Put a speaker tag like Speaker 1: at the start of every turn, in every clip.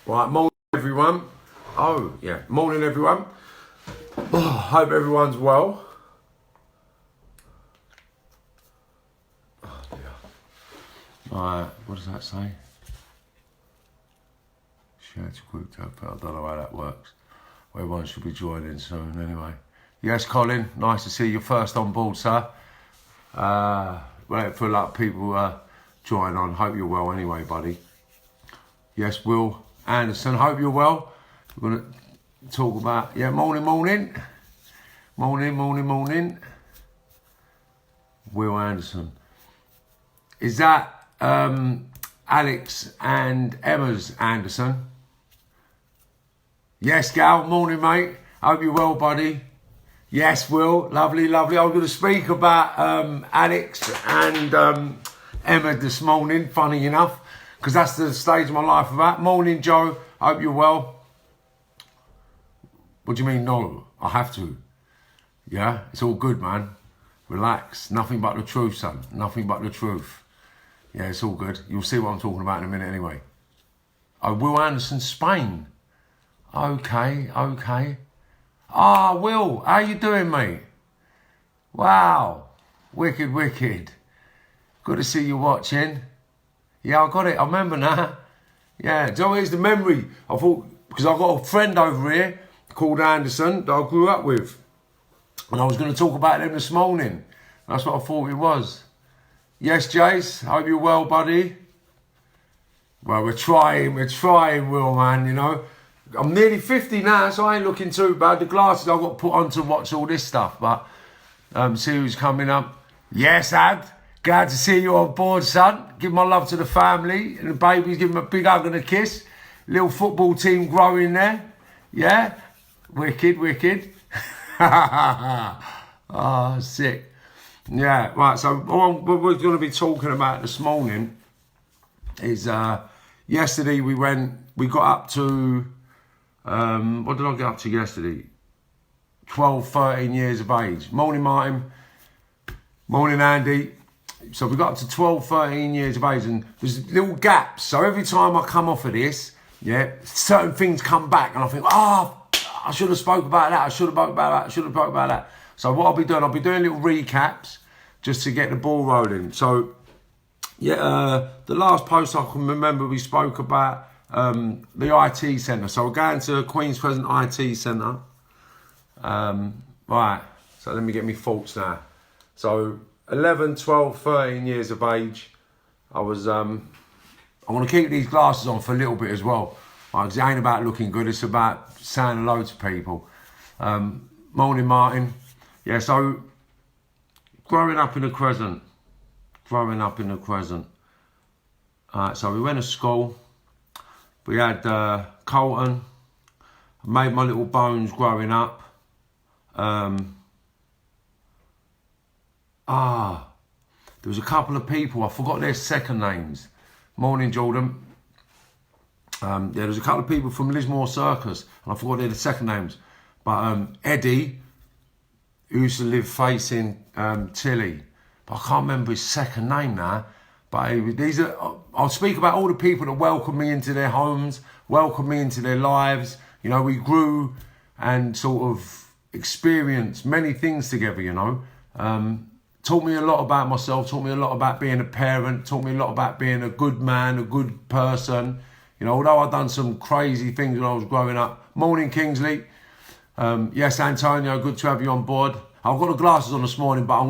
Speaker 1: Right, morning everyone. Oh, yeah, morning everyone. Oh, hope everyone's well. Oh, dear. Right, what does that say? Share to group chat, but I don't know how that works. Everyone should be joining soon anyway. Yes, Colin, nice to see you first on board, sir. Wait for like people join on. Hope you're well anyway, buddy. Yes, Will Anderson, hope you're well. We're going to talk about, morning. Will Anderson. Is that Alex and Emma's Anderson? Yes, Gal, morning, mate. Hope you're well, buddy. Yes, Will, lovely. I'm going to speak about Alex and Emma this morning, funny enough, because that's the stage of my life of that. Morning, Joe. Hope you're well. What do you mean, no? I have to. Yeah, it's all good, man. Relax. Nothing but the truth, son. Nothing but the truth. Yeah, it's all good. You'll see what I'm talking about in a minute anyway. Oh, Will Anderson, Spain. Okay. Ah, Will, how you doing, mate? Wow. Wicked. Good to see you watching. Yeah, I got it. I remember now. Yeah, so here's the memory. I thought, because I've got a friend over here called Anderson that I grew up with. And I was going to talk about them this morning. That's what I thought it was. Yes, Jace, hope you're well, buddy. Well, we're trying, Will, man, you know. I'm nearly 50 now, so I ain't looking too bad. The glasses I've got to put on to watch all this stuff, but see who's coming up. Yes, Ad. Glad to see you on board, son. Give my love to the family and the babies. Give them a big hug and a kiss. Little football team growing there. Yeah? Wicked. Oh, sick. Yeah, right. So what we're going to be talking about this morning is yesterday we got up to, what did I get up to yesterday? 12, 13 years of age. Morning, Martin. Morning, Andy. So we got up to 12, 13 years of age, and there's little gaps. So every time I come off of this, certain things come back, and I think, I should have spoke about that. I should have spoke about that. So what I'll be doing little recaps just to get the ball rolling. So, the last post I can remember, we spoke about the IT centre. So we're going to Queen's Crescent IT centre. Right, so let me get my thoughts now. So 11, 12, 13 years of age. I was, I'm going to keep these glasses on for a little bit as well. Because it ain't about looking good, it's about saying hello to people. Morning, Martin. Yeah, so growing up in the Crescent. Alright, so we went to school. We had Colton. I made my little bones growing up. There was a couple of people, I forgot their second names. Morning, Jordan. There was a couple of people from Lismore Circus, and I forgot their second names. But Eddie, who used to live facing Tilly, but I can't remember his second name now. But I'll speak about all the people that welcomed me into their homes, welcomed me into their lives. You know, we grew and sort of experienced many things together, you know. Taught me a lot about myself, taught me a lot about being a parent, taught me a lot about being a good man, a good person. You know, although I've done some crazy things when I was growing up. Morning, Kingsley. Yes, Antonio, good to have you on board. I've got the glasses on this morning, but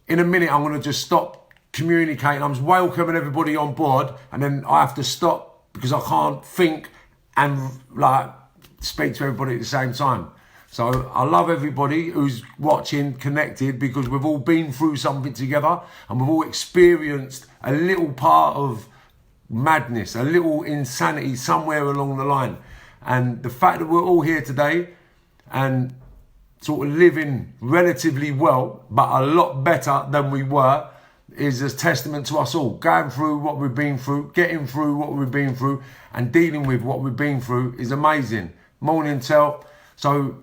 Speaker 1: in a minute, I'm going to just stop communicating. I'm just welcoming everybody on board, and then I have to stop because I can't think and speak to everybody at the same time. So I love everybody who's watching, connected, because we've all been through something together and we've all experienced a little part of madness, a little insanity somewhere along the line. And the fact that we're all here today and sort of living relatively well, but a lot better than we were, is a testament to us all. Going through what we've been through, getting through what we've been through, and dealing with what we've been through is amazing. Morning, Tel. So,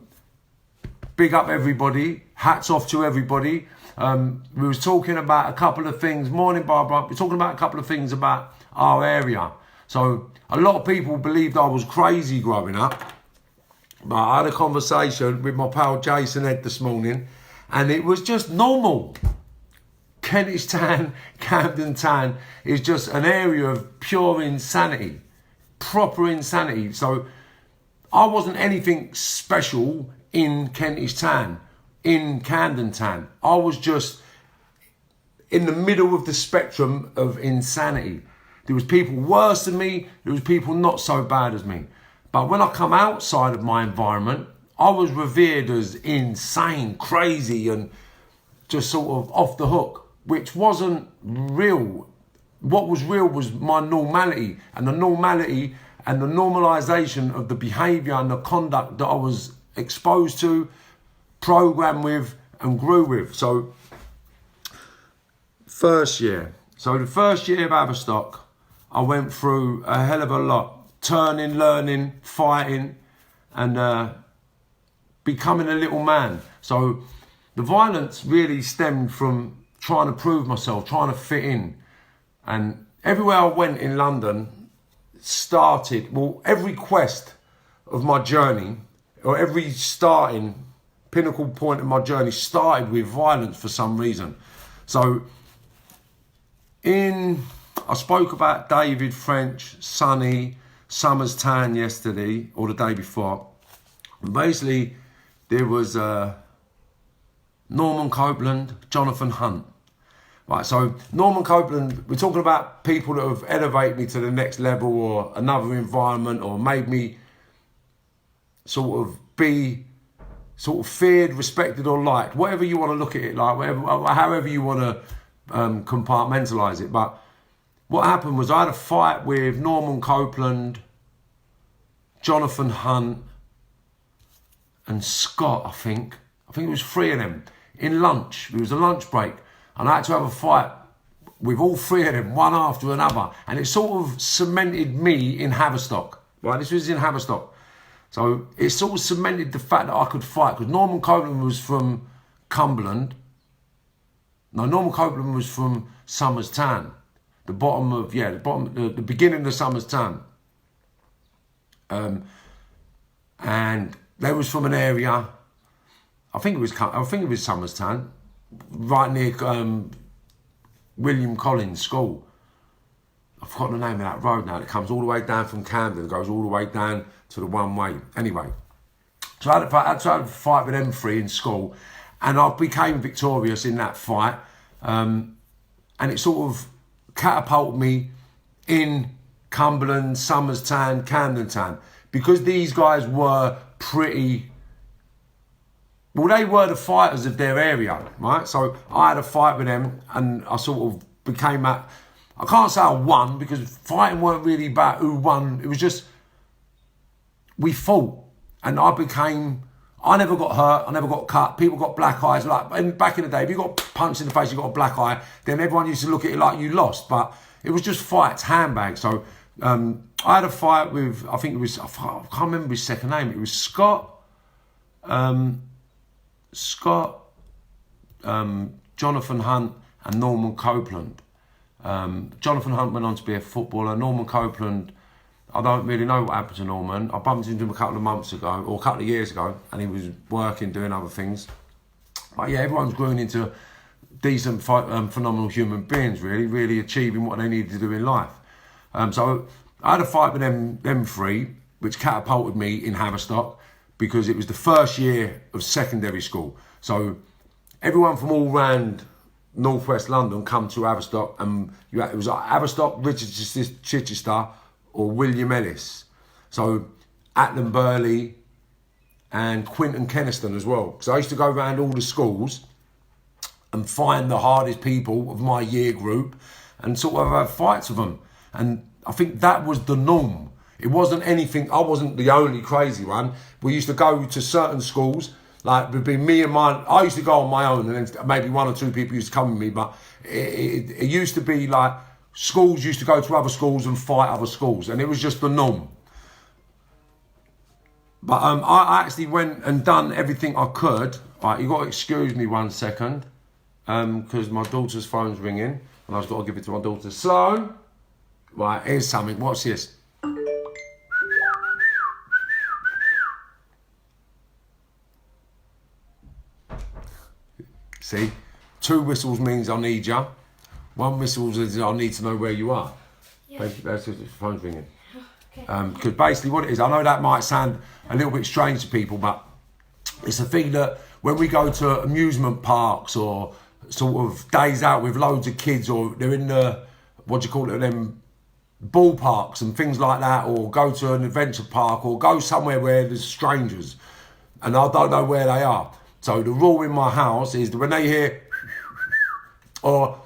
Speaker 1: big up everybody. Hats off to everybody. We was talking about a couple of things. Morning, Barbara. We're talking about a couple of things about our area. So a lot of people believed I was crazy growing up. But I had a conversation with my pal Jason Ed this morning, and it was just normal. Kentish Town, Camden Town is just an area of pure insanity, proper insanity. So I wasn't anything special in Kentish Town, in Camden Town. I was just in the middle of the spectrum of insanity. There was people worse than me, there was people not so bad as me. But when I come outside of my environment, I was revered as insane, crazy, and just sort of off the hook, which wasn't real. What was real was my normality, and the normality and the normalisation of the behaviour and the conduct that I was exposed to, programmed with, and grew with. So, first year. So the first year of Haverstock, I went through a hell of a lot. Turning, learning, fighting, and becoming a little man. So the violence really stemmed from trying to prove myself, trying to fit in. And everywhere I went in London started, well, every quest of my journey, or every starting pinnacle point of my journey started with violence for some reason. So I spoke about David French, Sonny, Somers Town yesterday, or the day before. And basically, there was Norman Copeland, Jonathan Hunt. Right, so Norman Copeland, we're talking about people that have elevated me to the next level or another environment, or made me sort of be sort of feared, respected, or liked. Whatever you want to look at it like, however you want to compartmentalise it. But what happened was I had a fight with Norman Copeland, Jonathan Hunt, and Scott, I think. I think it was three of them in lunch. It was a lunch break. And I had to have a fight with all three of them, one after another. And it sort of cemented me in Haverstock. Right, this was in Haverstock. So it sort of cemented the fact that I could fight. Because Norman Copeland was from Cumberland. No, Norman Copeland was from Somers Town. The beginning of Somers Town. And they was from an area, I think it was Somers Town, right near William Collins School. I've forgotten the name of that road now. It comes all the way down from Camden, goes all the way down to the one way. Anyway, so I had to have a fight with them three in school, and I became victorious in that fight. And it sort of catapulted me in Cumberland, Somers Town, Camden Town, because these guys were pretty, well, they were the fighters of their area, right? So I had a fight with them, and I sort of became that. I can't say I won, because fighting weren't really about who won. It was just, we fought, and I never got hurt, I never got cut. People got black eyes. Like back in the day, if you got punched in the face, you got a black eye, then everyone used to look at it like you lost. But it was just fights, handbags. So I had a fight with, I can't remember his second name. It was Scott, Jonathan Hunt, and Norman Copeland. Jonathan Hunt went on to be a footballer. Norman Copeland, I don't really know what happened to Norman. I bumped into him a couple of months ago, or a couple of years ago, and he was working, doing other things. But yeah, everyone's grown into decent, phenomenal human beings, really achieving what they needed to do in life. So I had a fight with them three, which catapulted me in Haverstock, because it was the first year of secondary school. So everyone from all round northwest London come to Haverstock, and it was like Haverstock, Chichester, or William Ellis. So Atland Burley and Quinton Kenniston as well. Because I used to go around all the schools and find the hardest people of my year group and sort of have fights with them. And I think that was the norm. It wasn't anything, I wasn't the only crazy one. We used to go to certain schools, like it would be me and mine. I used to go on my own, and then maybe one or two people used to come with me, but it used to be like schools used to go to other schools and fight other schools, and it was just the norm. But I actually went and done everything I could. Right, you got to excuse me 1 second, because my daughter's phone's ringing, and I've got to give it to my daughter. Sloan, Right, here's something. What's this? See? 2 whistles means I need you. 1 whistle is I need to know where you are. Yeah. That's just the phone's ringing. Okay. Because basically what it is, I know that might sound a little bit strange to people, but it's a thing that when we go to amusement parks or sort of days out with loads of kids, or they're in the, what do you call it, them ballparks and things like that, or go to an adventure park, or go somewhere where there's strangers and I don't know where they are. So the rule in my house is that when they hear or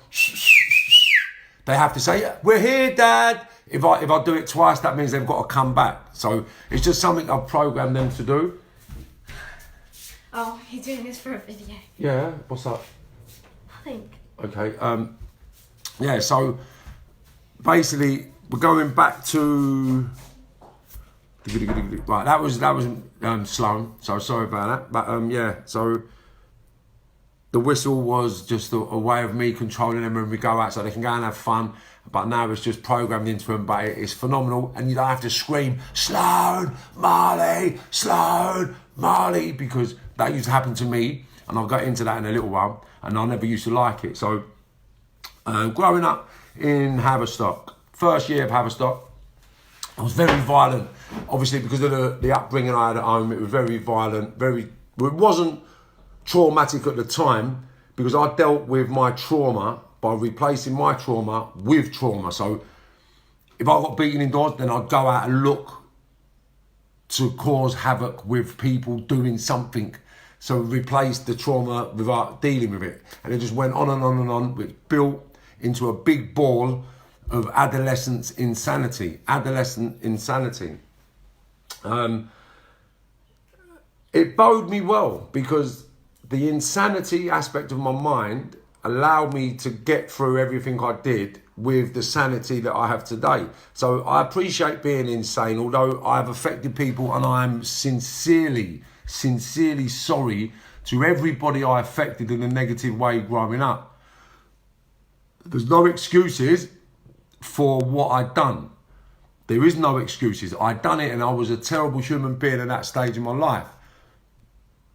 Speaker 1: they have to say, "We're here, Dad." If I do it twice, that means they've got to come back. So it's just something I've programmed them to do.
Speaker 2: Oh, you're doing this for a video?
Speaker 1: Yeah. What's up?
Speaker 2: I think.
Speaker 1: Okay. Yeah. So basically, we're going back to. Right. That was Sloan. So sorry about that. But yeah. So the whistle was just a way of me controlling them when we go out, so they can go and have fun. But now it's just programmed into them. But it's phenomenal, and you don't have to scream Sloan, Marley, Sloan, Marley, because that used to happen to me, and I'll get into that in a little while. And I never used to like it. So growing up in Haverstock, first year of Haverstock, I was very violent. Obviously, because of the upbringing I had at home, it was very violent. It wasn't traumatic at the time, because I dealt with my trauma by replacing my trauma with trauma. So if I got beaten indoors, then I'd go out and look to cause havoc with people doing something. So replace the trauma without dealing with it. And it just went on and on and on, which built into a big ball of adolescent insanity. It bode me well, because the insanity aspect of my mind allowed me to get through everything I did with the sanity that I have today. So I appreciate being insane, although I've affected people, and I'm sincerely sorry to everybody I affected in a negative way growing up. There's no excuses for what I'd done. There is no excuses. I'd done it, and I was a terrible human being at that stage in my life.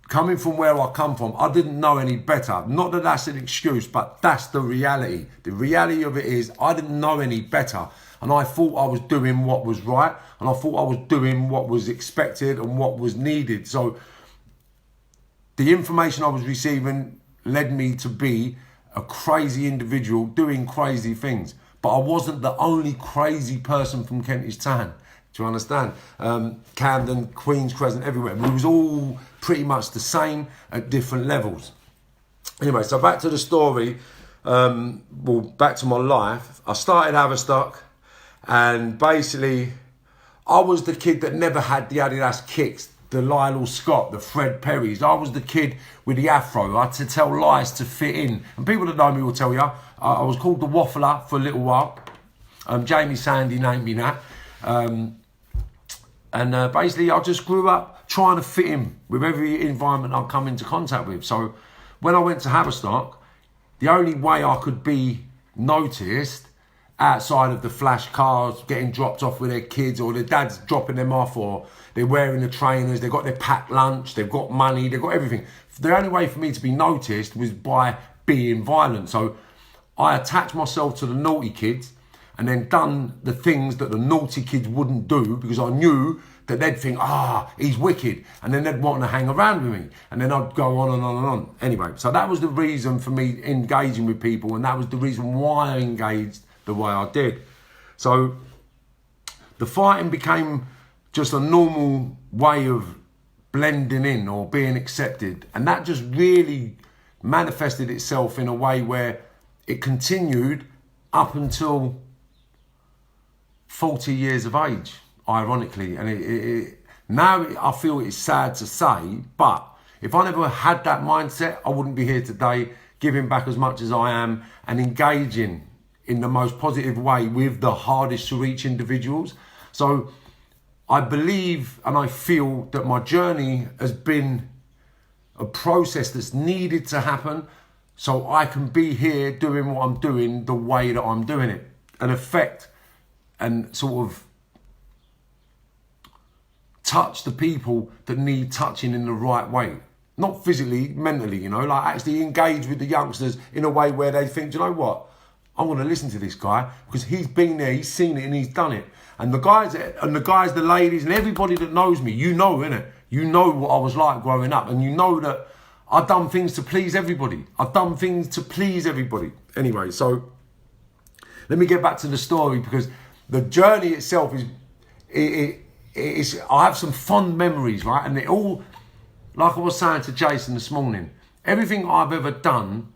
Speaker 1: Coming from where I come from, I didn't know any better. Not that that's an excuse, but that's the reality. The reality of it is I didn't know any better. And I thought I was doing what was right. And I thought I was doing what was expected and what was needed. So the information I was receiving led me to be a crazy individual doing crazy things. But I wasn't the only crazy person from Kentish Town. Do you understand? Camden, Queen's Crescent, everywhere. We was all pretty much the same at different levels. Anyway, so back to the story. Back to my life. I started Haverstock, and basically, I was the kid that never had the Adidas kicks, the Lyle Scott, the Fred Perrys. I was the kid with the afro. I had to tell lies to fit in. And people that know me will tell you, I was called the Waffler for a little while. Jamie Sandy named me that. And basically, I just grew up trying to fit in with every environment I come into contact with. So when I went to Haverstock, the only way I could be noticed outside of the flash cars getting dropped off with their kids, or their dads dropping them off, or they're wearing the trainers, they've got their packed lunch, they've got money, they've got everything. The only way for me to be noticed was by being violent. So I attached myself to the naughty kids, and then done the things that the naughty kids wouldn't do, because I knew that they'd think, he's wicked, and then they'd want to hang around with me, and then I'd go on and on and on. Anyway, so that was the reason for me engaging with people, and that was the reason why I engaged the way I did. So the fighting became just a normal way of blending in or being accepted, and that just really manifested itself in a way where it continued up until 40 years of age, ironically. And now I feel it's sad to say, but if I never had that mindset, I wouldn't be here today giving back as much as I am and engaging in the most positive way with the hardest to reach individuals. So I believe and I feel that my journey has been a process that's needed to happen, so I can be here doing what I'm doing the way that I'm doing it and affect and sort of touch the people that need touching in the right way. Not physically, mentally, you know, like actually engage with the youngsters in a way where they think, do you know what? I'm going to listen to this guy because he's been there, he's seen it and he's done it. And the guys, the ladies and everybody that knows me, you know, innit? You know what I was like growing up, and you know that I've done things to please everybody. I've done things to please everybody. Anyway, so let me get back to the story, because the journey itself is I have some fond memories, right? And it all, like I was saying to Jason this morning, everything I've ever done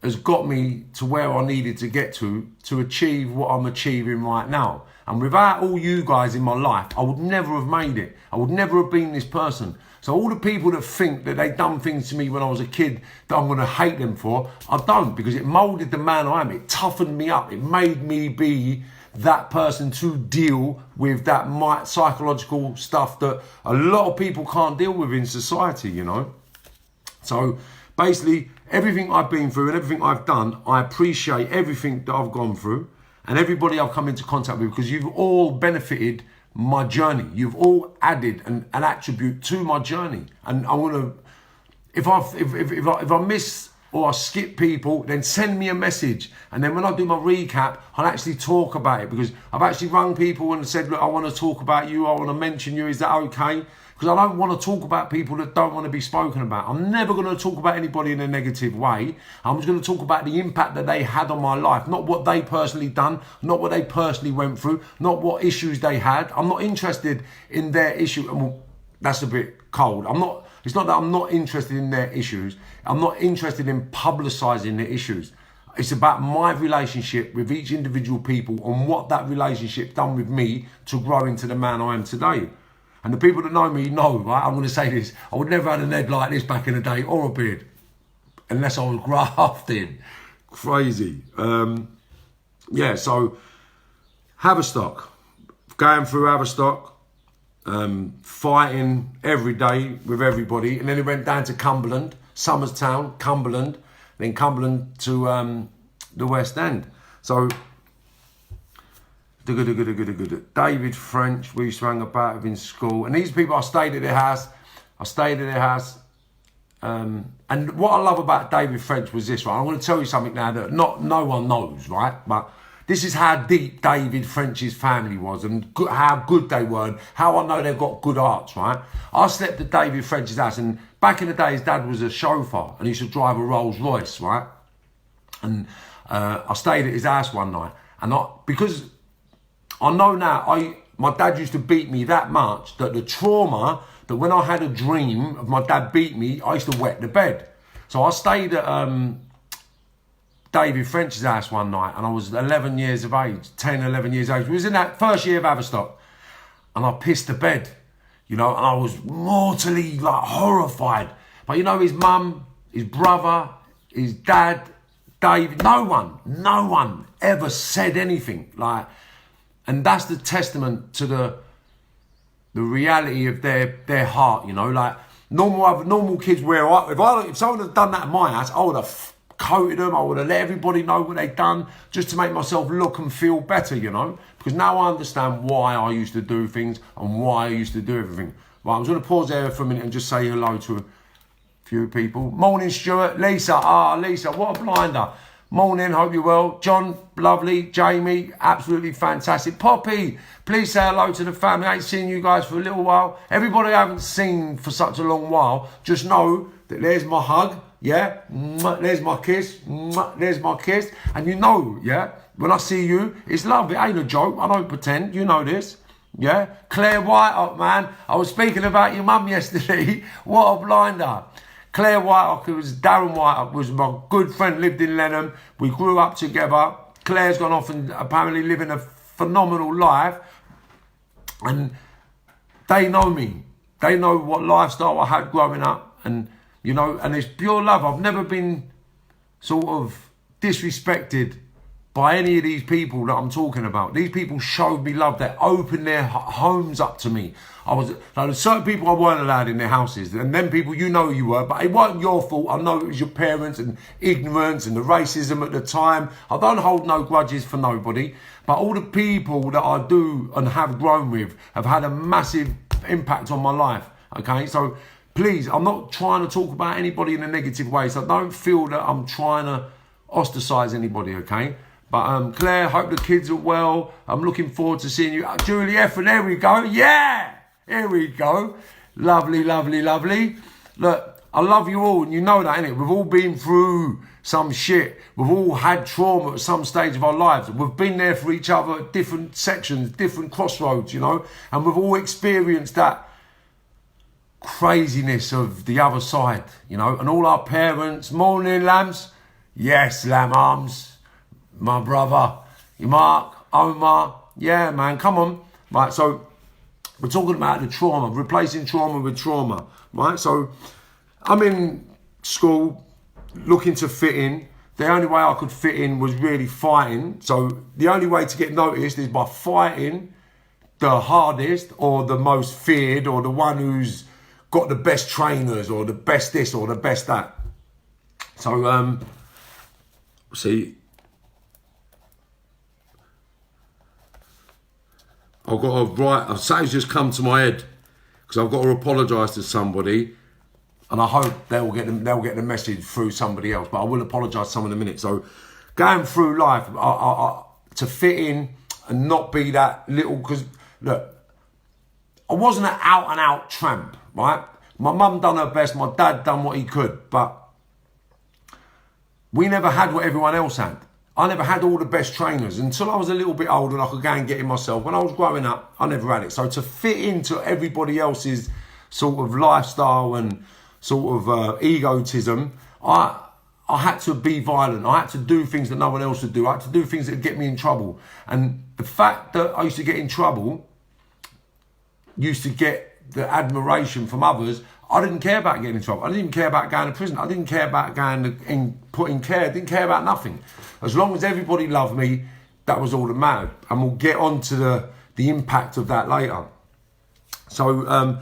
Speaker 1: has got me to where I needed to get to achieve what I'm achieving right now. And without all you guys in my life, I would never have made it. I would never have been this person. So all the people that think that they done things to me when I was a kid that I'm going to hate them for, I don't, because it moulded the man I am. It toughened me up. It made me be that person to deal with that psychological stuff that a lot of people can't deal with in society, you know. So basically, everything I've been through and everything I've done, I appreciate everything that I've gone through and everybody I've come into contact with, because you've all benefited my journey. You've all added an attribute to my journey. And I want to, if I miss or I skip people, then send me a message. And then when I do my recap, I'll actually talk about it, because I've actually rung people and said, look, I want to talk about you. I want to mention you. Is that okay? Because I don't want to talk about people that don't want to be spoken about. I'm never going to talk about anybody in a negative way. I'm just going to talk about the impact that they had on my life, not what they personally done, not what they personally went through, not what issues they had. I'm not interested in their issue. Well, that's a bit cold. It's not that I'm not interested in their issues. I'm not interested in publicising their issues. It's about my relationship with each individual people and what that relationship done with me to grow into the man I am today. And the people that know me know, right? I'm going to say this. I would never have had a head like this back in the day, or a beard, unless I was grafted. Crazy. Yeah, so Haverstock. Going through Haverstock. Fighting every day with everybody. And then it went down to Cumberland, Somerstown, Cumberland. Then Cumberland to the West End. So David French, we used to hang about with in school. And these people, I stayed at their house. And what I love about David French was this, right? I'm going to tell you something now that no one knows, right? But this is how deep David French's family was and how good they were and how I know they've got good hearts, right? I slept at David French's house, and back in the day, his dad was a chauffeur and he used to drive a Rolls Royce, right? And I stayed at his house one night, and because I know now, my dad used to beat me that much that the trauma, that when I had a dream of my dad beat me, I used to wet the bed. So I stayed at David French's house one night, and I was 11 years of age, 10, 11 years of age. It was in that first year of Haverstock, and I pissed the bed, you know, and I was mortally horrified. But you know, his mum, his brother, his dad, David, no one ever said anything. And that's the testament to the reality of their heart, you know. Normal kids if someone had done that at my house, I would have coated them. I would have let everybody know what they'd done just to make myself look and feel better, you know. Because now I understand why I used to do things and why I used to do everything. Right, I'm just going to pause there for a minute and just say hello to a few people. Morning, Stuart. Lisa. Lisa, what a blinder. Morning, hope you're well. John, lovely. Jamie, absolutely fantastic. Poppy, please say hello to the family. I ain't seen you guys for a little while. Everybody I haven't seen for such a long while, just know that there's my hug, yeah? There's my kiss, there's my kiss. And you know, yeah, when I see you, it's love. It ain't a joke. I don't pretend. You know this, yeah? Claire Whiteock, man. I was speaking about your mum yesterday. What a blinder. Claire Whiteock, it was Darren Whiteock, was my good friend, lived in Lenham. We grew up together. Claire's gone off and apparently living a phenomenal life. And they know me. They know what lifestyle I had growing up. And, you know, and it's pure love. I've never been sort of disrespected by any of these people that I'm talking about. These people showed me love. They opened their homes up to me. There's certain people I weren't allowed in their houses, and then people, you know who you were, but it wasn't your fault. I know it was your parents and ignorance and the racism at the time. I don't hold no grudges for nobody, but all the people that I do and have grown with have had a massive impact on my life, okay? So please, I'm not trying to talk about anybody in a negative way, so don't feel that I'm trying to ostracise anybody, okay? But Claire, hope the kids are well. I'm looking forward to seeing you. Julie F, and there we go. Yeah! Here we go. Lovely, lovely, lovely. Look, I love you all, and you know that, innit? We've all been through some shit. We've all had trauma at some stage of our lives. We've been there for each other at different sections, different crossroads, you know? And we've all experienced that craziness of the other side, you know? And all our parents, morning, lambs. Yes, lamb arms. My brother, Mark, Omar. Yeah, man, come on. Right, so we're talking about the trauma, replacing trauma with trauma, right? So I'm in school looking to fit in. The only way I could fit in was really fighting. So the only way to get noticed is by fighting the hardest or the most feared or the one who's got the best trainers or the best this or the best that. So, see, I've got to write, something's just come to my head because I've got to apologise to somebody, and I hope they'll get the message through somebody else, but I will apologise to someone in a minute. So going through life, to fit in and not be that little, because look, I wasn't an out and out tramp, right? My mum done her best, my dad done what he could, but we never had what everyone else had. I never had all the best trainers until I was a little bit older and I could go and get it myself. When I was growing up, I never had it. So to fit into everybody else's sort of lifestyle and sort of egotism, I had to be violent. I had to do things that no one else would do. I had to do things that would get me in trouble. And the fact that I used to get in trouble, used to get the admiration from others, I didn't care about getting in trouble. I didn't care about going to prison. I didn't care about going in putting care. I didn't care about nothing. As long as everybody loved me, that was all that mattered. And we'll get on to the impact of that later. So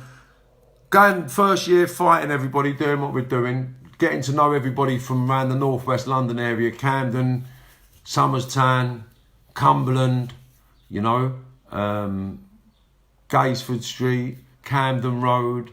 Speaker 1: going first year, fighting everybody, doing what we're doing, getting to know everybody from around the northwest London area, Camden, Somers Town, Cumberland, you know, Gaysford Street, Camden Road,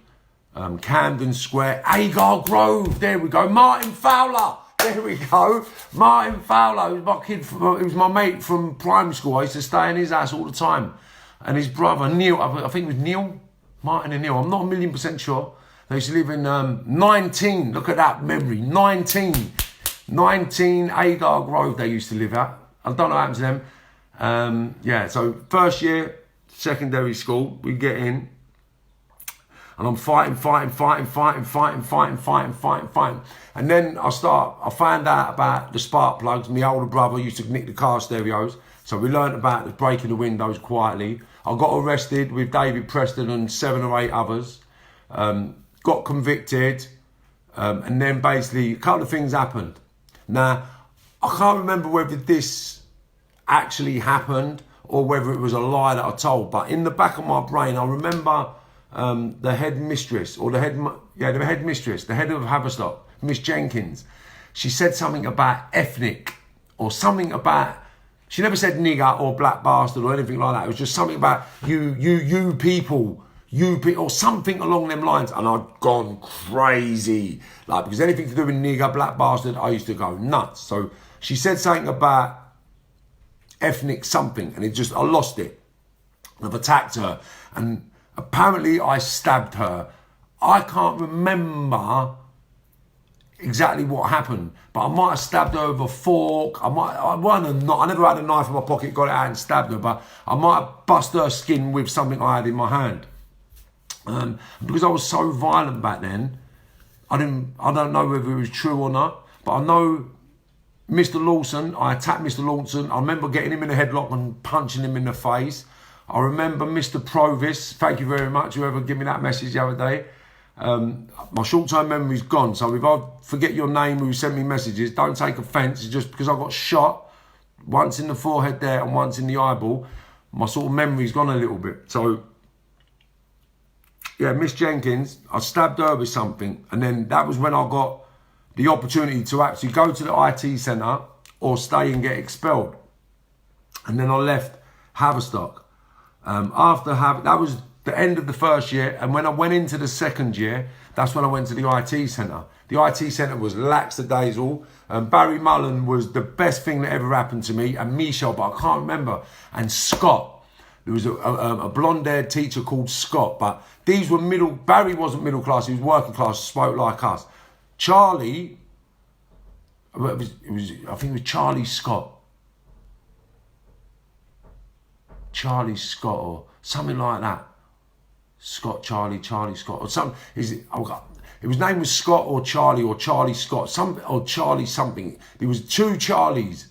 Speaker 1: Camden Square, Agar Grove, there we go, Martin Fowler, there we go, Martin Fowler, he was my mate from primary school. I used to stay in his house all the time, and his brother Neil, I think it was Neil, Martin and Neil, I'm not 1,000,000% sure. They used to live in 19, look at that memory, 19 Agar Grove they used to live at. I don't know what happened to them. Yeah, so first year, secondary school, we get in, and I'm fighting. And then I found out about the spark plugs. My older brother used to nick the car stereos. So we learned about the breaking the windows quietly. I got arrested with David Preston and 7 or 8 others. Got convicted. And then basically a couple of things happened. Now, I can't remember whether this actually happened or whether it was a lie that I told. But in the back of my brain, I remember the headmistress, or the headmistress, the head of Haverstock, Miss Jenkins. She said something about ethnic, or something about, she never said nigger or black bastard or anything like that. It was just something about you people, or something along them lines. And I'd gone crazy. Like, because anything to do with nigger, black bastard, I used to go nuts. So she said something about ethnic something, and I lost it. I've attacked her, and apparently I stabbed her. I can't remember exactly what happened, but I might have stabbed her with a fork. I never had a knife in my pocket, got it out and stabbed her, but I might have bust her skin with something I had in my hand. Because I was so violent back then, I don't know whether it was true or not, but I know Mr. Lawson, I attacked Mr. Lawson. I remember getting him in a headlock and punching him in the face. I remember Mr. Provis, thank you very much, whoever gave me that message the other day. My short-term memory's gone, so if I forget your name who sent me messages, don't take offence. It's just because I got shot once in the forehead there and once in the eyeball, my sort of memory's gone a little bit. So, yeah, Miss Jenkins, I stabbed her with something, and then that was when I got the opportunity to actually go to the IT centre or stay and get expelled. And then I left Haverstock. That was the end of the first year, and when I went into the second year, that's when I went to the IT centre. The IT centre was lackadaisical. Barry Mullen was the best thing that ever happened to me, and Michelle, but I can't remember, and Scott. There was a blonde-haired teacher called Scott, but these were Barry wasn't middle class, he was working class, spoke like us. Charlie, I think it was Charlie Scott. Charlie Scott or something like that. Charlie Scott or something. His name was Scott or Charlie Scott, or Charlie something. There was two Charlies,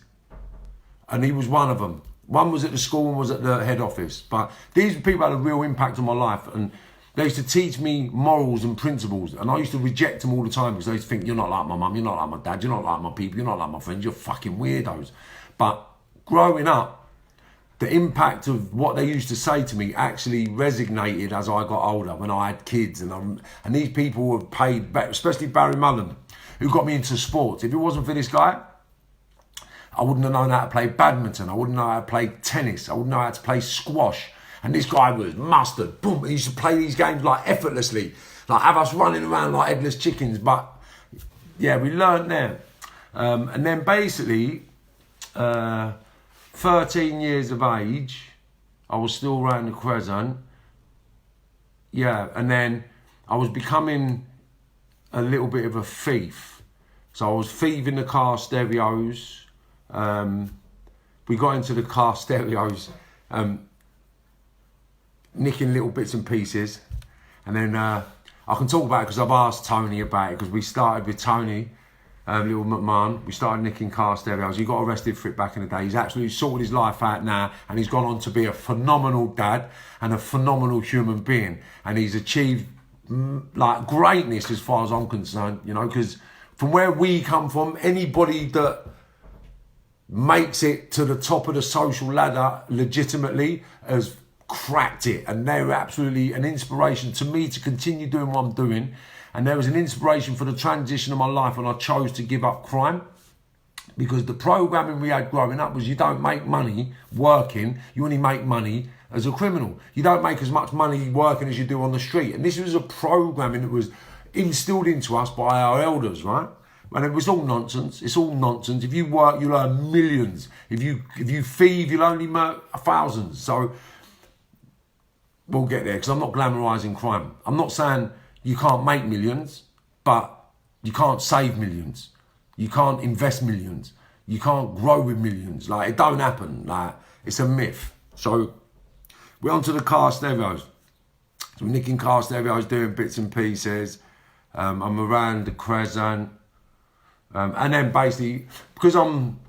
Speaker 1: and he was one of them. One was at the school, one was at the head office. But these people had a real impact on my life, and they used to teach me morals and principles, and I used to reject them all the time because I used to think, you're not like my mum, you're not like my dad, you're not like my people, you're not like my friends, you're fucking weirdos. But growing up, the impact of what they used to say to me actually resonated as I got older, when I had kids, and these people were paid, especially Barry Mullen, who got me into sports. If it wasn't for this guy, I wouldn't have known how to play badminton, I wouldn't know how to play tennis, I wouldn't know how to play squash. And this guy was mustard, boom, he used to play these games like effortlessly, like have us running around like headless chickens. But yeah, we learned there. And then basically, 13 years of age, I was still around the crescent. Yeah, and then I was becoming a little bit of a thief. So I was thieving the car stereos. We got into the car stereos, nicking little bits and pieces. And then I can talk about it because I've asked Tony about it, because we started with Tony, little McMahon. We started nicking car stereos. He got arrested for it back in the day. He's absolutely sorted his life out now, and he's gone on to be a phenomenal dad and a phenomenal human being. And he's achieved like greatness as far as I'm concerned, you know, because from where we come from, anybody that makes it to the top of the social ladder legitimately has cracked it, and they're absolutely an inspiration to me to continue doing what I'm doing. And there was an inspiration for the transition of my life when I chose to give up crime, because the programming we had growing up was you don't make money working, you only make money as a criminal. You don't make as much money working as you do on the street. And this was a programming that was instilled into us by our elders, right? And it was all nonsense. It's all nonsense. If you work, you'll earn millions. If you thieve, you'll only make thousands. So we'll get there, because I'm not glamorising crime. I'm not saying you can't make millions, but you can't save millions. You can't invest millions. You can't grow with millions. Like, it don't happen. Like, it's a myth. So we're onto the car stereos. So we're nicking car stereos, doing bits and pieces. I'm around the crescent. And then basically, because I'm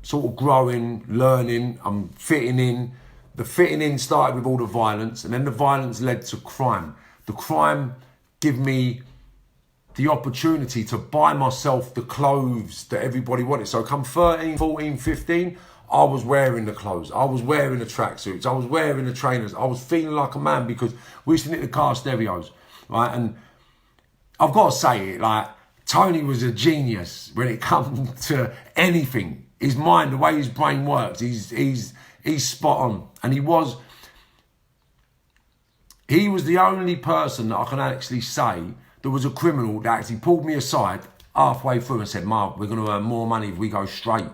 Speaker 1: sort of growing, learning, I'm fitting in. The fitting in started with all the violence, and then the violence led to crime. The crime gave me the opportunity to buy myself the clothes that everybody wanted. So come 13, 14, 15, I was wearing the clothes. I was wearing the tracksuits. I was wearing the trainers. I was feeling like a man, because we used to knit the car stereos, right? And I've got to say it, like, Tony was a genius when it comes to anything. His mind, the way his brain works, he's spot on. And he was the only person that I can actually say that was a criminal that actually pulled me aside halfway through and said, Marv, we're going to earn more money if we go straight.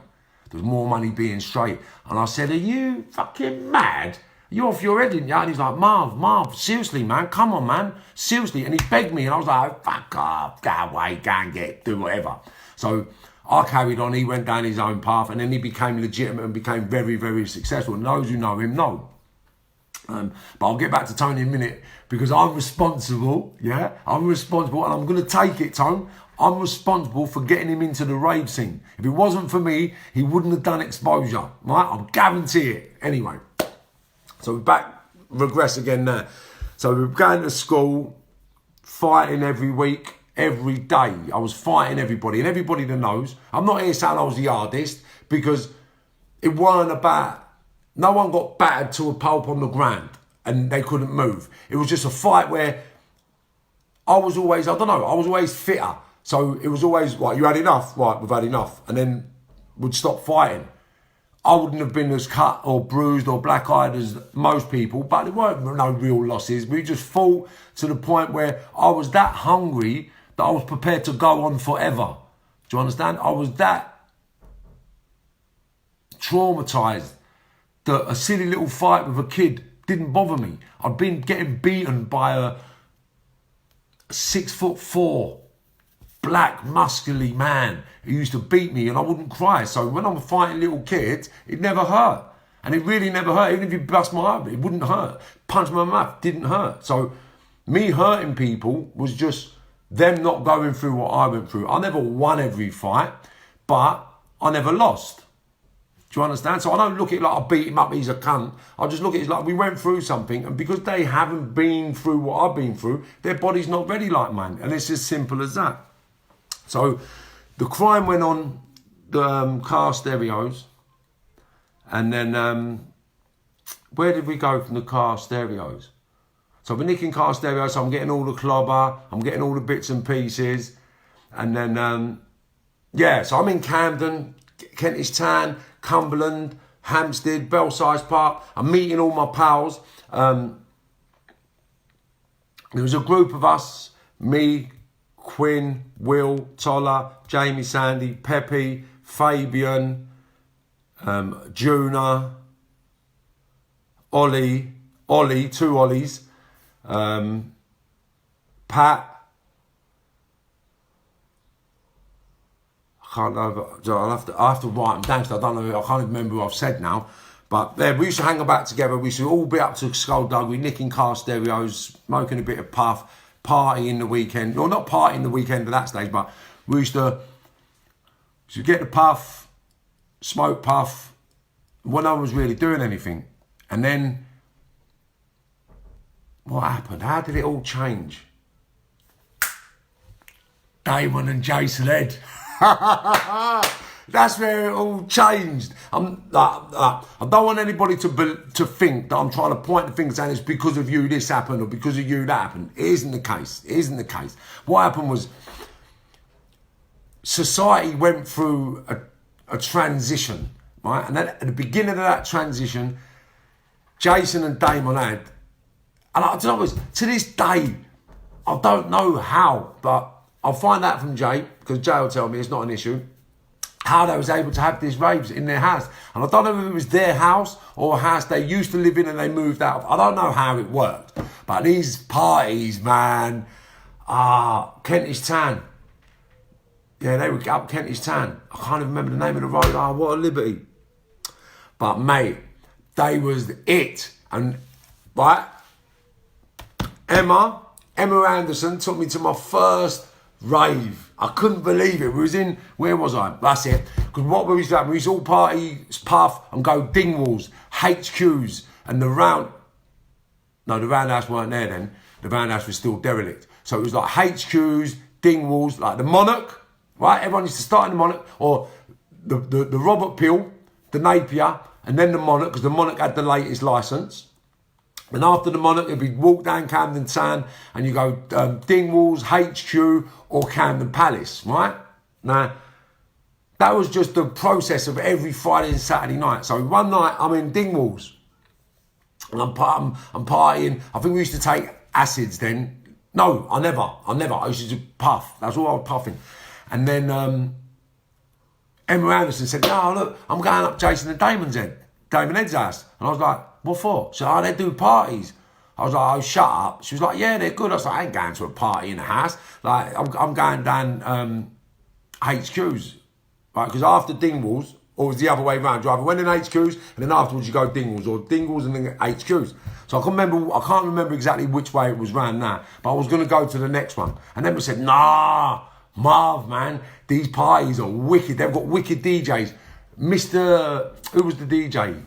Speaker 1: There's more money being straight. And I said, are you fucking mad? You off your head, didn't you? And he's like, Marv, seriously, man, come on, man, seriously. And he begged me, and I was like, fuck off, go away, go and do whatever. So I carried on, he went down his own path, and then he became legitimate and became very, very successful. And those who know him know. But I'll get back to Tony in a minute, because I'm responsible, yeah? I'm responsible, and I'm going to take it, Tone. I'm responsible for getting him into the rave scene. If it wasn't for me, he wouldn't have done exposure, right? I'll guarantee it. Anyway. So we're regress again now. So we're going to school, fighting every week, every day. I was fighting everybody, and everybody that knows. I'm not here saying I was the hardest, because It weren't about, no one got battered to a pulp on the ground and they couldn't move. It was just a fight where I was always, I was always fitter. So it was always, right, you had enough? Right, we've had enough. And then we'd stop fighting. I wouldn't have been as cut or bruised or black-eyed as most people, but there weren't no real losses. We just fought to the point where I was that hungry that I was prepared to go on forever. Do you understand? I was that traumatised that a silly little fight with a kid didn't bother me. I'd been getting beaten by a 6'4", black, muscly man who used to beat me and I wouldn't cry. So when I'm fighting little kids, it never hurt. And it really never hurt. Even if you bust my arm, it wouldn't hurt. Punch my mouth, didn't hurt. So me hurting people was just them not going through what I went through. I never won every fight, but I never lost. Do you understand? So I don't look at it like I beat him up, he's a cunt. I just look at it like we went through something, and because they haven't been through what I've been through, their body's not ready like mine. And it's as simple as that. So the crime went on the car stereos, and then where did we go from the car stereos? So we're nicking car stereos, so I'm getting all the clobber, I'm getting all the bits and pieces, and then yeah, so I'm in Camden, Kentish Town, Cumberland, Hampstead, Belsize Park. I'm meeting all my pals. There was a group of us, me, Quinn, Will, Toller, Jamie, Sandy, Peppy, Fabian, Juna, Ollie, two Ollies, Pat. I can't know, I'll have to write them down because I don't know, I can't even remember who I've said now. But yeah, we used to hang about together. We used to all be up to skullduggery, nicking car stereos, smoking a bit of puff, party in the weekend. Or not party in the weekend at that stage, but we used to get the puff, smoke puff, when no one was really doing anything. And then, what happened? How did it all change? Damon and Jason Ed. That's where it all changed. I don't want anybody to think that I'm trying to point the finger saying it's because of you this happened or because of you that happened. It isn't the case. It isn't the case. What happened was society went through a transition, right? And then at the beginning of that transition, Jason and Damon had, and I don't know, to this day, I don't know how, but I'll find out from Jay, because Jay will tell me it's not an issue, how they was able to have these raves in their house. And I don't know if it was their house or a house they used to live in and they moved out of. I don't know how it worked. But these parties, man, Kentish Town. Yeah, they were up Kentish Town. I can't even remember the name of the road. What a liberty. But mate, they was it. And, right, Emma Anderson took me to my first rave. I couldn't believe it. We was in, where was I? That's it. Because what we used to have, we used to all party, puff and go Dingwalls, HQs, and the roundhouse weren't there then. The roundhouse was still derelict. So it was like HQs, Dingwalls, like the Monarch, right? Everyone used to start in the Monarch, or the Robert Peel, the Napier, and then the Monarch, because the Monarch had the latest licence. And after the Monarch, if you walk down Camden Town and you go Dingwalls, HQ or Camden Palace, right? Now, that was just the process of every Friday and Saturday night. So one night I'm in Dingwalls and I'm partying. I think we used to take acids then. No, I never. I used to puff. That's all I was puffing. And then Emma Anderson said, "No, look, I'm going up Jason and Damon Ed's house." And I was like, "What for?" She said, "Oh, they do parties." I was like, "Oh, shut up." She was like, "Yeah, they're good." I was like, "I ain't going to a party in a house. Like, I'm going down HQs." Right, because after Dingwalls, or it was the other way around, you either went in HQs and then afterwards you go Dingwalls, or Dingwalls and then HQs. So I can't remember exactly which way it was round now, but I was going to go to the next one. And then we said, "Nah, Marv, man, these parties are wicked. They've got wicked DJs. Who was the DJ?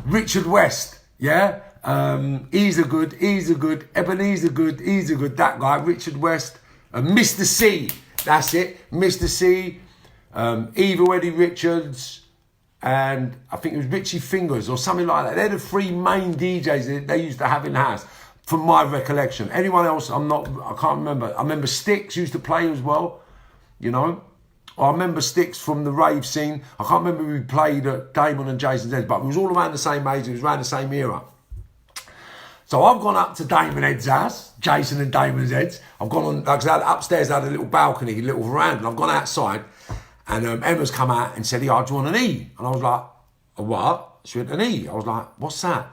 Speaker 1: Richard West, yeah? He's a good, Ebenezer good, that guy, Richard West. Mr. C, that's it, Mr. C. Evil Eddie Richards, and I think it was Richie Fingers or something like that. They're the three main DJs that they used to have in the house, from my recollection. Anyone else, I can't remember. I remember Sticks used to play as well, you know. I remember Sticks from the rave scene. I can't remember who played at Damon and Jason's Head, but it was all around the same age. It was around the same era. So I've gone up to Damon Head's house, Jason and Damon's Heads. I've gone on, like I said, upstairs I had a little balcony, a little veranda, and I've gone outside, and Emma's come out and said, "Yeah, do you want an E?" And I was like, "A what?" She went, "An E." I was like, "What's that?"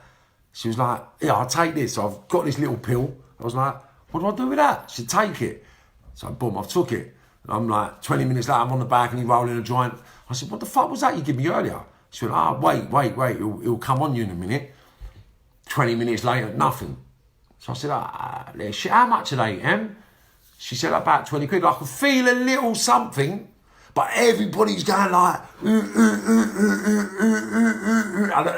Speaker 1: She was like, "Yeah, I'll take this." So I've got this little pill. I was like, "What do I do with that?" She said, "Take it." So boom, I took it. And I'm like, 20 minutes later, I'm on the balcony rolling a joint. I said, "What the fuck was that you gave me earlier?" She went, wait, it'll come on you in a minute. 20 minutes later, nothing. So I said, shit, how much are they, Em? She said, about 20 quid. I could feel a little something, but everybody's going like,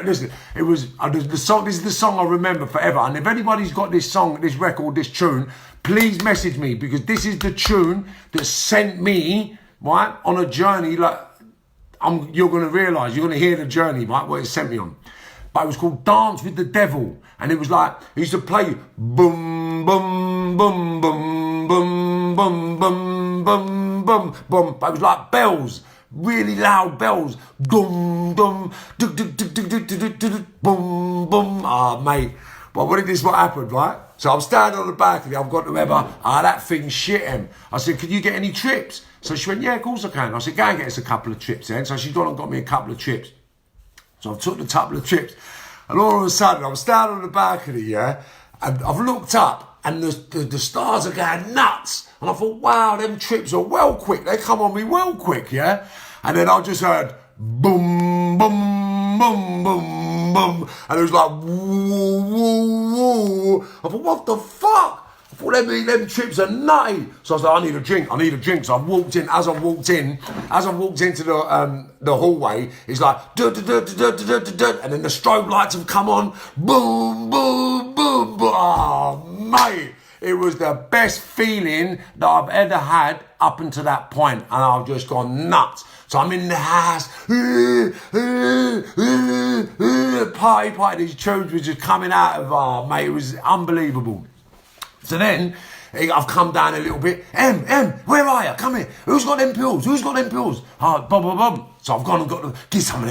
Speaker 1: listen, it was, the song, this is the song I remember forever. And if anybody's got this song, this record, this tune, please message me, because this is the tune that sent me, right, on a journey. Like, you're going to realise, you're going to hear the journey, right, what it sent me on. But it was called Dance with the Devil. And it was like, he used to play boom, boom, boom, boom, boom, boom, boom, boom, boom, boom. But it was like bells, really loud bells. Dum, dum, duk, duk, duk, duk, duk, duk, duk, boom, boom. Ah, mate. But what happened, right? So I'm standing on the balcony, I've got to remember, that thing shit him. I said, "Can you get any trips?" So she went, "Yeah, of course I can." I said, "Go and get us a couple of trips then." So she's gone and got me a couple of trips. So I took the couple of trips, and all of a sudden I'm standing on the balcony, yeah, and I've looked up, and the stars are going nuts, and I thought, wow, them trips are well quick. They come on me well quick, yeah. And then I just heard boom, boom, boom, boom, boom, and it was like woo, woo, woo. I thought, what the fuck? I thought them trips are nutty. So I was like, I need a drink. So I walked in. As I walked into the hallway, it's like, duh, duh, duh, duh, duh, duh, duh, and then the strobe lights have come on. Boom, boom, boom, boom. Oh, mate. It was the best feeling that I've ever had up until that point. And I've just gone nuts. So I'm in the house. Party. These tunes were just coming out of, mate, it was unbelievable. So then, I've come down a little bit. Em, where are you? Come here. Who's got them pills? Bob. So I've gone and got them. Give some of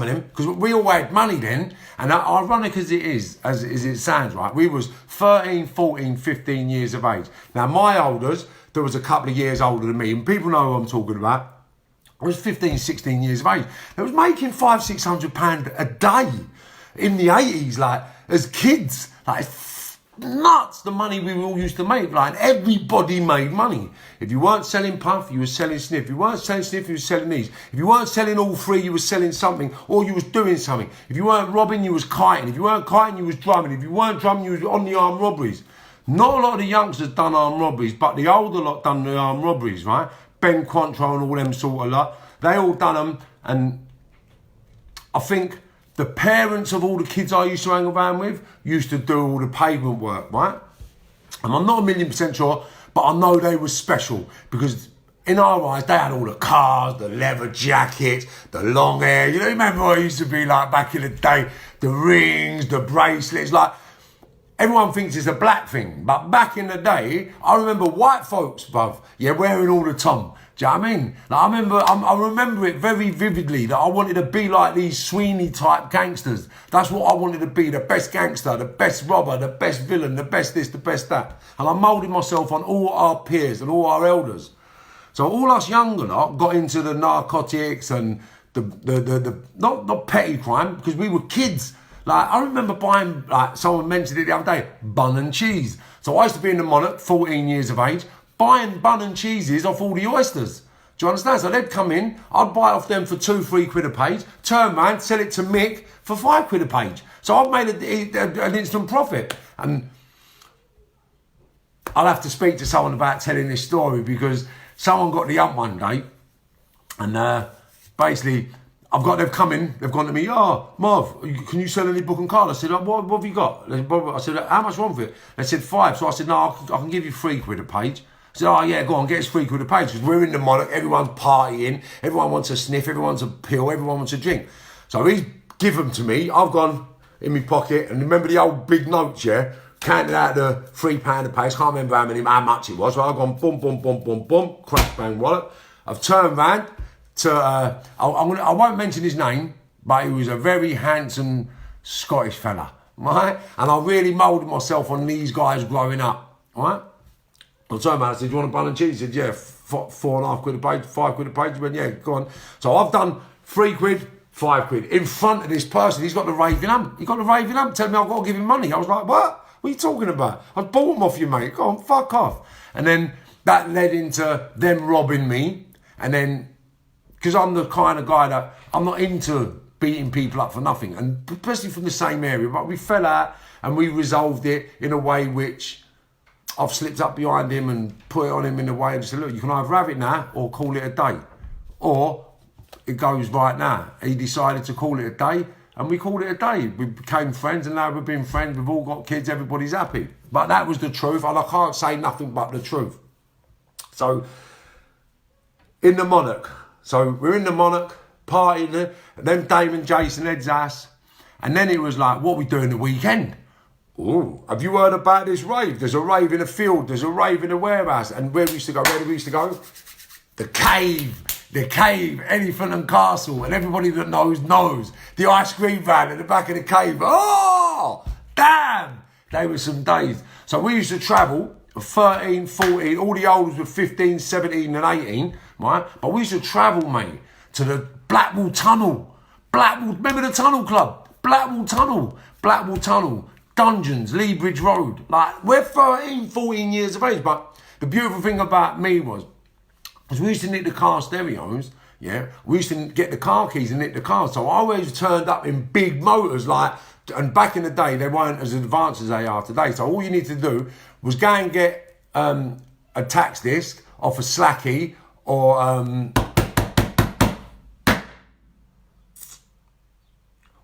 Speaker 1: them. Because we all had money then. And ironic as it is, as it sounds, right? We was 13, 14, 15 years of age. Now, my olders, there was a couple of years older than me. And people know who I'm talking about. I was 15, 16 years of age. I was making £500-600 a day in the 80s, like, as kids. Like, nuts, the money we all used to make. Like, everybody made money. If you weren't selling puff, you were selling sniff. If you weren't selling sniff, you were selling these. If you weren't selling all three, you were selling something, or you was doing something. If you weren't robbing, you was kiting. If you weren't kiting, you was drumming. If you weren't drumming, you was on the armed robberies. Not a lot of the youngsters done armed robberies, but the older lot done the armed robberies, right? Ben Quantrill and all them sort of lot. They all done them, and I think the parents of all the kids I used to hang around with used to do all the pavement work, right? And I'm not 1,000,000% sure, but I know they were special, because in our eyes, they had all the cars, the leather jackets, the long hair. You know, remember what it used to be like back in the day? The rings, the bracelets, like, everyone thinks it's a black thing, but back in the day, I remember white folks, bruv, wearing all the tom. Do you know what I mean? Like, I remember it very vividly that I wanted to be like these Sweeney type gangsters. That's what I wanted to be, the best gangster, the best robber, the best villain, the best this, the best that. And I moulded myself on all our peers and all our elders. So all us younger lot got into the narcotics and the not petty crime, because we were kids. Like, I remember buying, like someone mentioned it the other day, bun and cheese. So I used to be in the Monarch, 14 years of age, buying bun and cheeses off all the oysters. Do you understand? So they'd come in, I'd buy off them for 2-3 quid a page, turn round, sell it to Mick for 5 quid a page. So I've made an instant profit. And I'll have to speak to someone about telling this story, because someone got the hump one day, and basically, they've come in, they've gone to me, "Oh, Marv, can you sell any book and card?" I said, what have you got? I said, "How much you want for it?" They said, 5. So I said, "No, I can give you 3 quid a page." said, oh yeah, go on, get us £3 a page. Because we're in the Monarch, everyone's partying, everyone wants a sniff, everyone wants a pill, everyone wants a drink. So he's give them to me, I've gone in my pocket, and remember the old big notes, yeah? Counted out the £3 a page, can't remember how much it was. So I've gone boom, boom, boom, boom, boom, crack, bang, wallet. I've turned round to, I won't mention his name, but he was a very handsome Scottish fella, right? And I really moulded myself on these guys growing up, right? I turned around and said, do you want a bun and cheese? He said, yeah, £4.50 a page, £5 a page. He went, yeah, go on. So I've done £3, £5 in front of this person. He's got the raving ump. He got the raving ump telling me I've got to give him money. I was like, what? What are you talking about? I bought them off you, mate. Go on, fuck off. And then that led into them robbing me. And then, because I'm the kind of guy that I'm not into beating people up for nothing, and especially from the same area, but we fell out and we resolved it in a way which I've slipped up behind him and put it on him in a way and said, look, you can either have it now or call it a day. Or it goes right now. He decided to call it a day, and we called it a day. We became friends, and now we've been friends. We've all got kids. Everybody's happy. But that was the truth, and I can't say nothing but the truth. So, in the Monarch. So, we're in the Monarch, partying, and then Dame and Jason heads ass. And then it was like, what we doing the weekend? Oh, have you heard about this rave? There's a rave in a field. There's a rave in a warehouse. And where we used to go? Where did we used to go? The Cave. The Cave, Elephant and Castle, and everybody that knows, knows. The ice cream van at the back of the cave. Oh, damn! They were some days. So we used to travel, 13, 14, all the olds were 15, 17 and 18, right? But we used to travel, mate, to the Blackwall Tunnel. Remember the Tunnel Club? Blackwall Tunnel, Dungeons, Lee Bridge Road. Like, we're 13, 14 years of age, but the beautiful thing about me was, because we used to nick the car stereos, yeah, we used to get the car keys and nick the cars. So I always turned up in big motors, like, and back in the day, they weren't as advanced as they are today. So all you need to do was go and get a tax disc off a Slacky or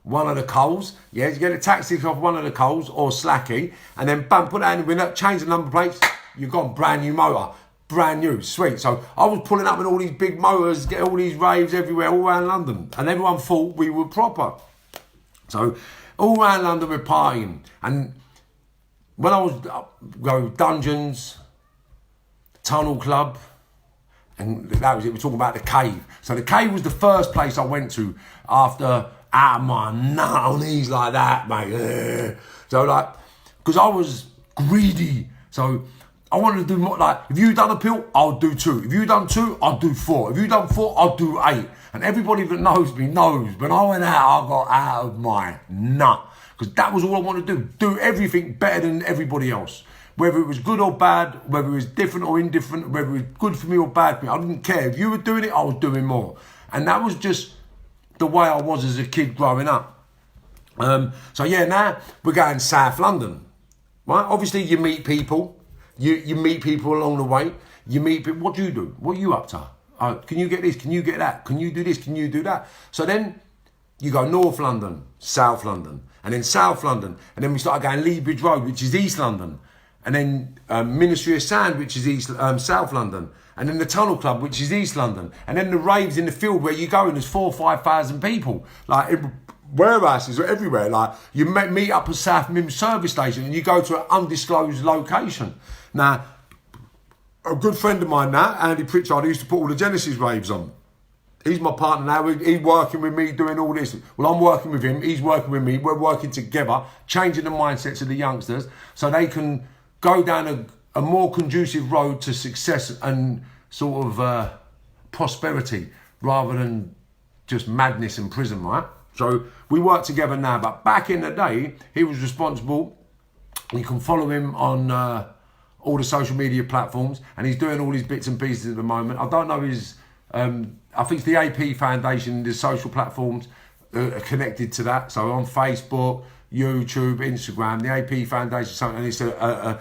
Speaker 1: one of the Coles. Yeah, you get a tax disc off one of the Coles or Slacky, and then bam, put that in the window, change the number plates, you've got a brand new motor. Brand new, sweet. So I was pulling up in all these big motors, get all these raves everywhere, all around London. And everyone thought we were proper. So all around London we're partying. And when I was go Dungeons, Tunnel Club, and that was it, we're talking about the Cave. So the Cave was the first place I went to after out of my nut on knees like that, mate. So like, because I was greedy. So I wanted to do more, like, if you done a pill, I'll do 2. If you done 2, I'll do 4. If you done 4, I'll do 8. And everybody that knows me knows, when I went out, I got out of my nut. Because that was all I wanted to do. Do everything better than everybody else. Whether it was good or bad, whether it was different or indifferent, whether it was good for me or bad for me, I didn't care. If you were doing it, I was doing more. And that was just the way I was as a kid growing up. So yeah, now we're going South London. Right? Obviously you meet people. You meet people along the way. You meet people. What do you do? What are you up to? Can you get this? Can you get that? Can you do this? Can you do that? So then you go North London, South London, and then South London. And then we started going Lee Bridge Road, which is East London. And then Ministry of Sound, which is South London. And then the Tunnel Club, which is East London. And then the raves in the field where you go and there's 4,000 or 5,000 people. Like, warehouses are everywhere. Like, you meet up at South Mims service station and you go to an undisclosed location. Now, a good friend of mine now, Andy Pritchard, used to put all the Genesis raves on. He's my partner now. He's working with me doing all this. Well, I'm working with him. He's working with me. We're working together, changing the mindsets of the youngsters so they can go down a more conducive road to success and sort of prosperity rather than just madness and prison, right? So we work together now. But back in the day, he was responsible. You can follow him on all the social media platforms, and he's doing all these bits and pieces at the moment. I don't know his, I think it's the AP Foundation, the social platforms are connected to that. So on Facebook, YouTube, Instagram, the AP Foundation, and it's a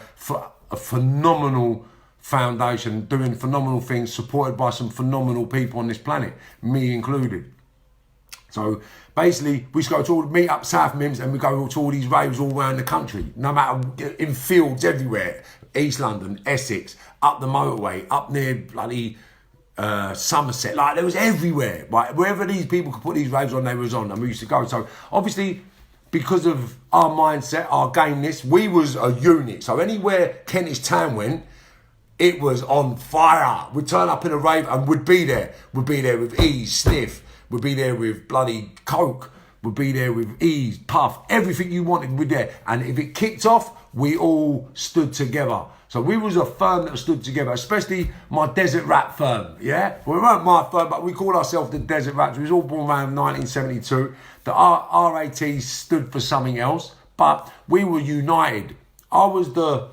Speaker 1: phenomenal foundation doing phenomenal things, supported by some phenomenal people on this planet, me included. So basically, we used to go to meet up South Mims and we go to all these raves all around the country, no matter, in fields everywhere, East London, Essex, up the motorway, up near bloody Somerset, like there was everywhere. Right? Wherever these people could put these raves on, they was on, and we used to go. So obviously, because of our mindset, our gameness, we was a unit. So anywhere Kentish town went, it was on fire. We'd turn up in a rave and we'd be there. We'd be there with Ease, Sniff. We'd be there with bloody Coke. We'd be there with Ease, Puff. Everything you wanted, we're there. And if it kicked off, we all stood together. So we was a firm that stood together, especially my Desert Rat firm, yeah? Well, we weren't my firm, but we called ourselves the Desert Rats. We was all born around 1972. The RAT stood for something else, but we were united. I was the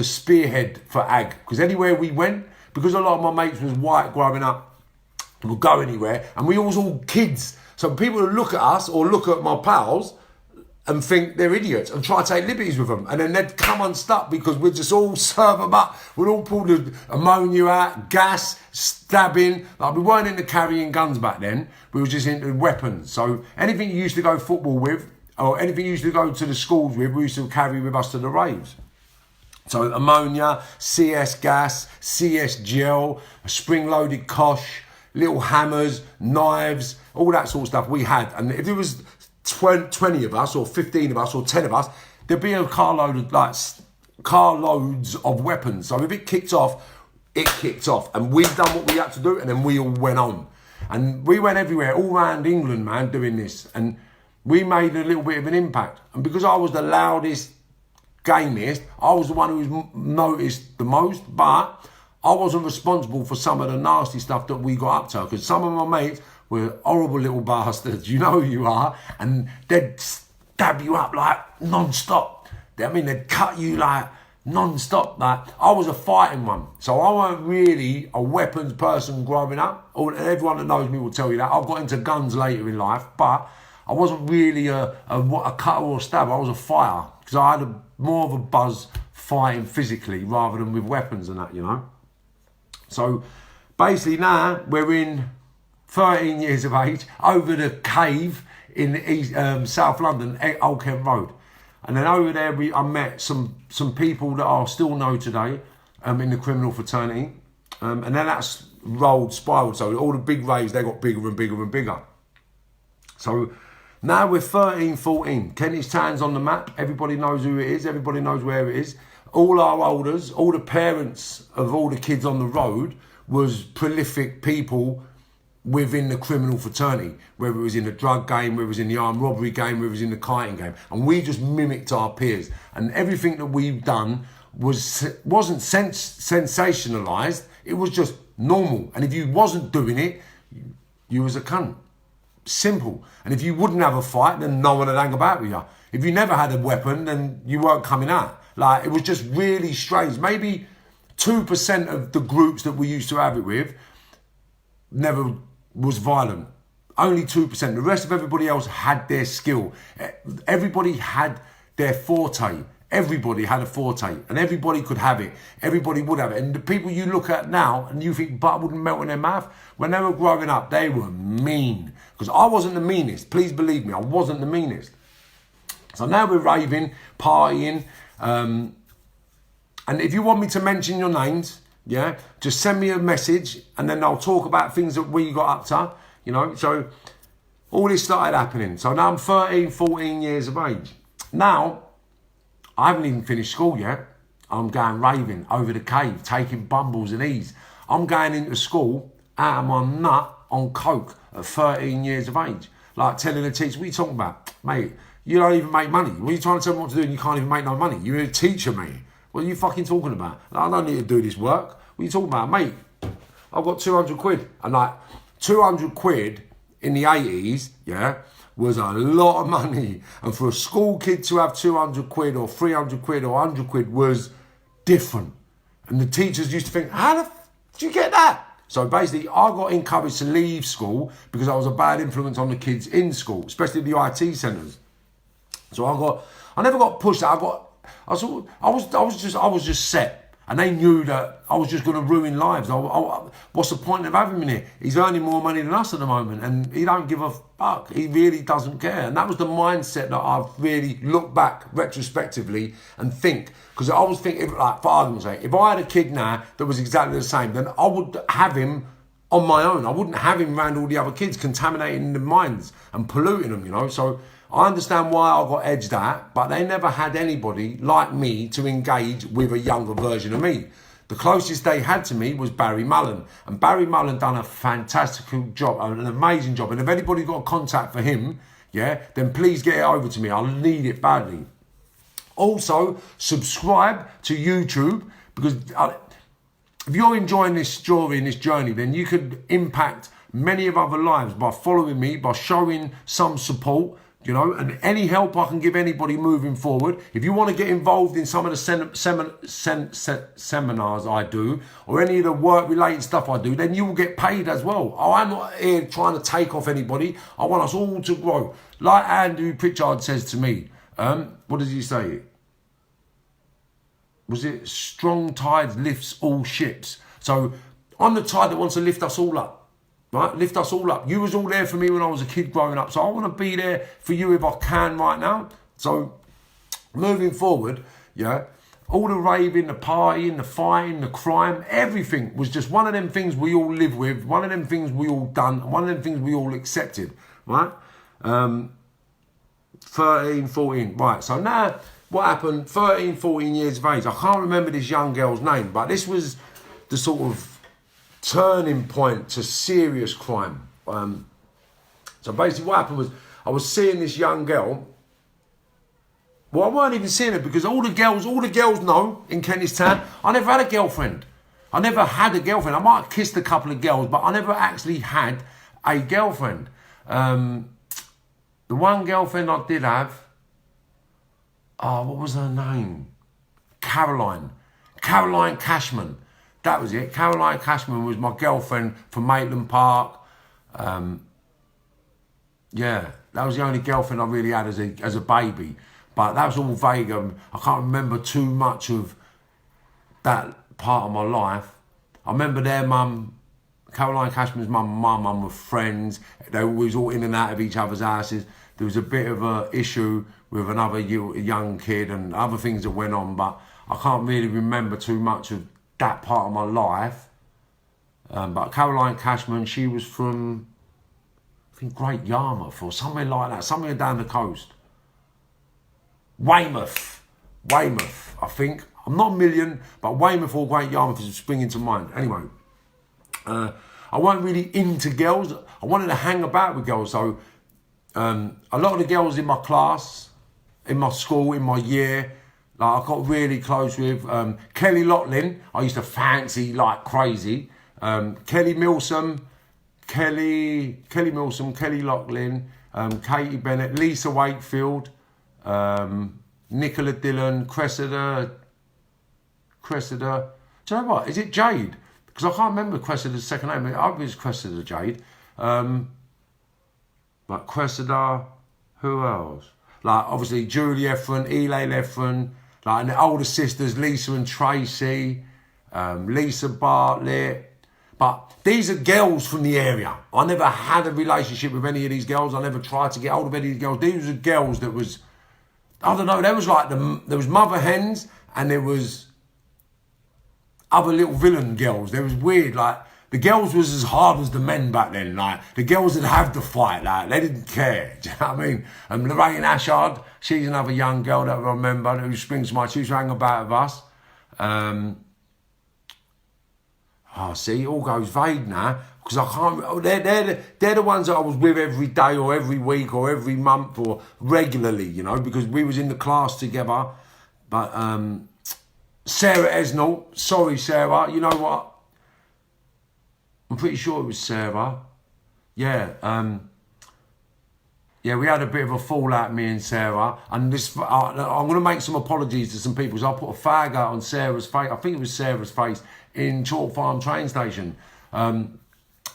Speaker 1: spearhead for ag, because anywhere we went, because a lot of my mates was white growing up, would go anywhere, and we was all kids. So people would look at us or look at my pals and think they're idiots and try to take liberties with them, and then they'd come unstuck because we'd just all serve them up. We'd all pull the ammonia out, gas, stabbing. Like, we weren't into carrying guns back then. We were just into weapons. So anything you used to go football with, or anything you used to go to the schools with, we used to carry with us to the raves. So ammonia, CS gas, CS gel, a spring-loaded kosh, little hammers, knives, all that sort of stuff we had. And if there was 20 of us, or 15 of us, or 10 of us, there'd be a carloads of weapons. So if it kicked off, it kicked off. And we done what we had to do, and then we all went on. And we went everywhere, all around England, man, doing this. And we made a little bit of an impact. And because I was the loudest, gamiest, I was the one who was noticed the most, but I wasn't responsible for some of the nasty stuff that we got up to, because some of my mates were horrible little bastards, you know who you are, and they'd stab you up like non-stop. I mean, they'd cut you like non-stop. Like, I was a fighting one, so I weren't really a weapons person growing up. Everyone that knows me will tell you that. I got into guns later in life, but I wasn't really a cutter or a stabber. I was a fighter, because I had more of a buzz fighting physically rather than with weapons and that, you know. So basically now we're in 13 years of age, over the cave in East, South London, Old Kent Road. And then over there I met some people that I still know today in the criminal fraternity. And then that's spiraled. So all the big raves, they got bigger and bigger and bigger. So now we're 13, 14. Kentish Town's on the map. Everybody knows who it is. Everybody knows where it is. All our elders, all the parents of all the kids on the road was prolific people within the criminal fraternity, whether it was in the drug game, whether it was in the armed robbery game, whether it was in the kiting game. And we just mimicked our peers. And everything that we've done wasn't sensationalised. It was just normal. And if you wasn't doing it, you was a cunt. Simple. And if you wouldn't have a fight, then no one would hang about with you. If you never had a weapon, then you weren't coming out. Like, it was just really strange. Maybe 2% of the groups that we used to have it with never was violent. Only 2%. The rest of everybody else had their skill. Everybody had their forte. Everybody had a forte, and everybody could have it. Everybody would have it. And the people you look at now and you think butter wouldn't melt in their mouth, when they were growing up, they were mean. Because I wasn't the meanest. Please believe me, I wasn't the meanest. So now we're raving, partying. And if you want me to mention your names, yeah, just send me a message, and then I'll talk about things that we got up to, you know. So all this started happening. So now I'm 13, 14 years of age. Now, I haven't even finished school yet. I'm going raving over the cave, taking bumbles and ease. I'm going into school out of my nut on coke at 13 years of age. Like telling the teacher, what are you talking about? Mate, you don't even make money. What are you trying to tell me what to do and you can't even make no money? You're a teacher, mate. What are you fucking talking about? Like, I don't need to do this work. What are you talking about? Mate, I've got 200 quid. And like, 200 quid in the 80s, yeah, was a lot of money. And for a school kid to have 200 quid or 300 quid or 100 quid was different. And the teachers used to think, how the f did you get that? So basically, I got encouraged to leave school because I was a bad influence on the kids in school, especially the IT centres. So I never got pushed out. I was just set. And they knew that I was just going to ruin lives. What's the point of having him here? He's earning more money than us at the moment, and he don't give a fuck. He really doesn't care. And that was the mindset that I've really looked back retrospectively and think. Because I was thinking, like, for argument's sake, if I had a kid now that was exactly the same, then I would have him on my own. I wouldn't have him around all the other kids, contaminating the minds and polluting them, you know. So I understand why I got edged at, but they never had anybody like me to engage with a younger version of me. The closest they had to me was Barry Mullen. And Barry Mullen done a fantastical job, an amazing job. And if anybody's got a contact for him, yeah, then please get it over to me. I'll need it badly. Also, subscribe to YouTube, because if you're enjoying this story and this journey, then you could impact many of other lives by following me, by showing some support, you know, and any help I can give anybody moving forward. If you want to get involved in some of the seminars I do, or any of the work-related stuff I do, then you will get paid as well. I'm not here trying to take off anybody. I want us all to grow. Like Andrew Pritchard says to me, what does he say? Was it strong tides lifts all ships? So I'm the tide that wants to lift us all up. Right? Lift us all up. You was all there for me when I was a kid growing up. So I want to be there for you if I can right now. So moving forward, yeah, all the raving, the partying, the fighting, the crime, everything was just one of them things we all live with, one of them things we all done, one of them things we all accepted, right? 13, 14, right. So now what happened, 13, 14 years of age, I can't remember this young girl's name, but this was the sort of turning point to serious crime. So basically what happened was I was seeing this young girl. Well, I weren't even seeing her because all the girls know in Kentish town, I never had a girlfriend. I never had a girlfriend. I might have kissed a couple of girls, but I never actually had a girlfriend. The one girlfriend I did have, what was her name? Caroline Cashman. That was it. Caroline Cashman was my girlfriend from Maitland Park. Yeah, that was the only girlfriend I really had as a baby. But that was all vague. I can't remember too much of that part of my life. I remember their mum, Caroline Cashman's mum and my mum were friends. They were always all in and out of each other's houses. There was a bit of an issue with another young kid and other things that went on, but I can't really remember too much of that part of my life. But Caroline Cashman, she was from, I think, Great Yarmouth or somewhere like that, somewhere down the coast. Weymouth, I think. I'm not a million, but Weymouth or Great Yarmouth is springing to mind. Anyway, I wasn't really into girls. I wanted to hang about with girls, so a lot of the girls in my class, in my school, in my year, like I got really close with Kelly Loughlin. I used to fancy like crazy. Kelly Milsom, Kelly Loughlin, Katie Bennett, Lisa Wakefield, Nicola Dillon, Cressida. Do you know what? Is it Jade? Because I can't remember Cressida's second name. I think it's Cressida Jade. Like Cressida, who else? Like obviously Julie Effron, Elaine Effron, like and the older sisters, Lisa and Tracy, Lisa Bartlett. But these are girls from the area. I never had a relationship with any of these girls. I never tried to get hold of any of these girls. These were girls that was, I don't know, there was like there was mother hens and there was other little villain girls. There was weird, like the girls was as hard as the men back then. Like the girls that have the fight, like they didn't care. Do you know what I mean? And Lorraine Ashard, she's another young girl that I remember who springs to mind. She was hanging about with us. See, it all goes vague now because I can't. They're the ones that I was with every day or every week or every month or regularly, you know, because we was in the class together. But Sarah Esnell, sorry Sarah, you know what? I'm pretty sure it was Sarah. Yeah, we had a bit of a fallout, me and Sarah. And this, I'm going to make some apologies to some people. So I put a fag out on Sarah's face. I think it was Sarah's face in Chalk Farm train station.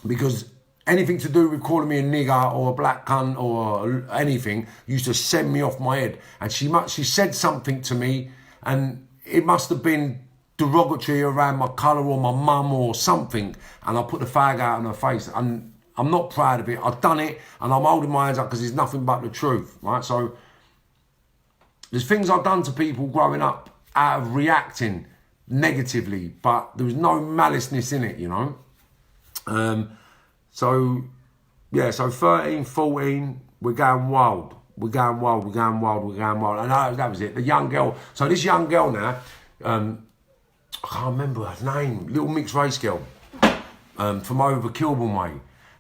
Speaker 1: Because anything to do with calling me a nigger or a black cunt or anything used to send me off my head. And she said something to me and it must have been derogatory around my colour or my mum or something, and I put the fag out on her face, and I'm not proud of it. I've done it, and I'm holding my hands up because it's nothing but the truth, right? So there's things I've done to people growing up out of reacting negatively, but there was no maliceness in it, you know? So 13, 14, we're going wild. We're going wild. And that was it. The young girl. So this young girl now, I can't remember her name, little mixed race girl from over Kilburn way.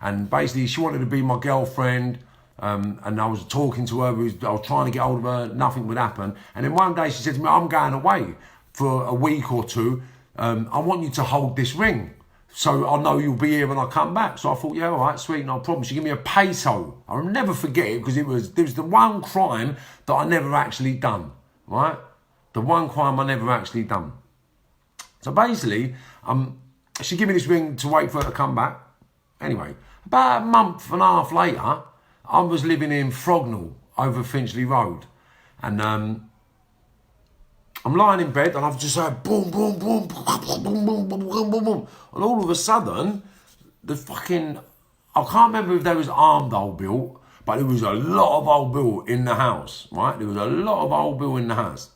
Speaker 1: And basically she wanted to be my girlfriend. And I was talking to her, I was trying to get hold of her, nothing would happen. And then one day she said to me, I'm going away for a week or two. I want you to hold this ring, so I know you'll be here when I come back. So I thought, yeah, all right, sweet, no problem. She gave me a peso. I'll never forget it, because it was the one crime that I never actually done, right? The one crime I never actually done. So basically, she gave me this ring to wait for her to come back. Anyway, about a month and a half later, I was living in Frognall over Finchley Road, and I'm lying in bed, and I've just heard boom, boom, boom, boom, boom, boom, boom, boom, boom, and all of a sudden, I can't remember if there was armed old Bill, but there was a lot of old Bill in the house, right? There was a lot of old Bill in the house,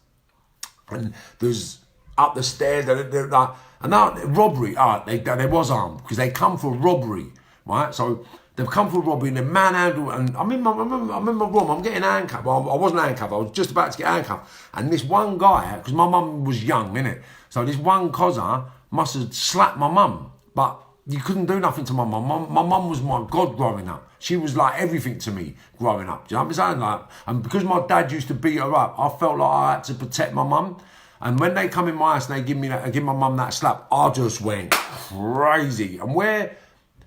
Speaker 1: and there's up the stairs, and now robbery. They was armed because they come for robbery, right? So they've come for robbery and they manhandle, and I'm in my room, I'm getting handcuffed. Well, I wasn't handcuffed, I was just about to get handcuffed. And this one guy, because my mum was young, innit? So this one cozzer must have slapped my mum, but you couldn't do nothing to my mum. My mum was my God growing up. She was like everything to me growing up. Do you know what I'm saying? And because my dad used to beat her up, I felt like I had to protect my mum. And when they come in my house and they give my mum that slap, I just went crazy. And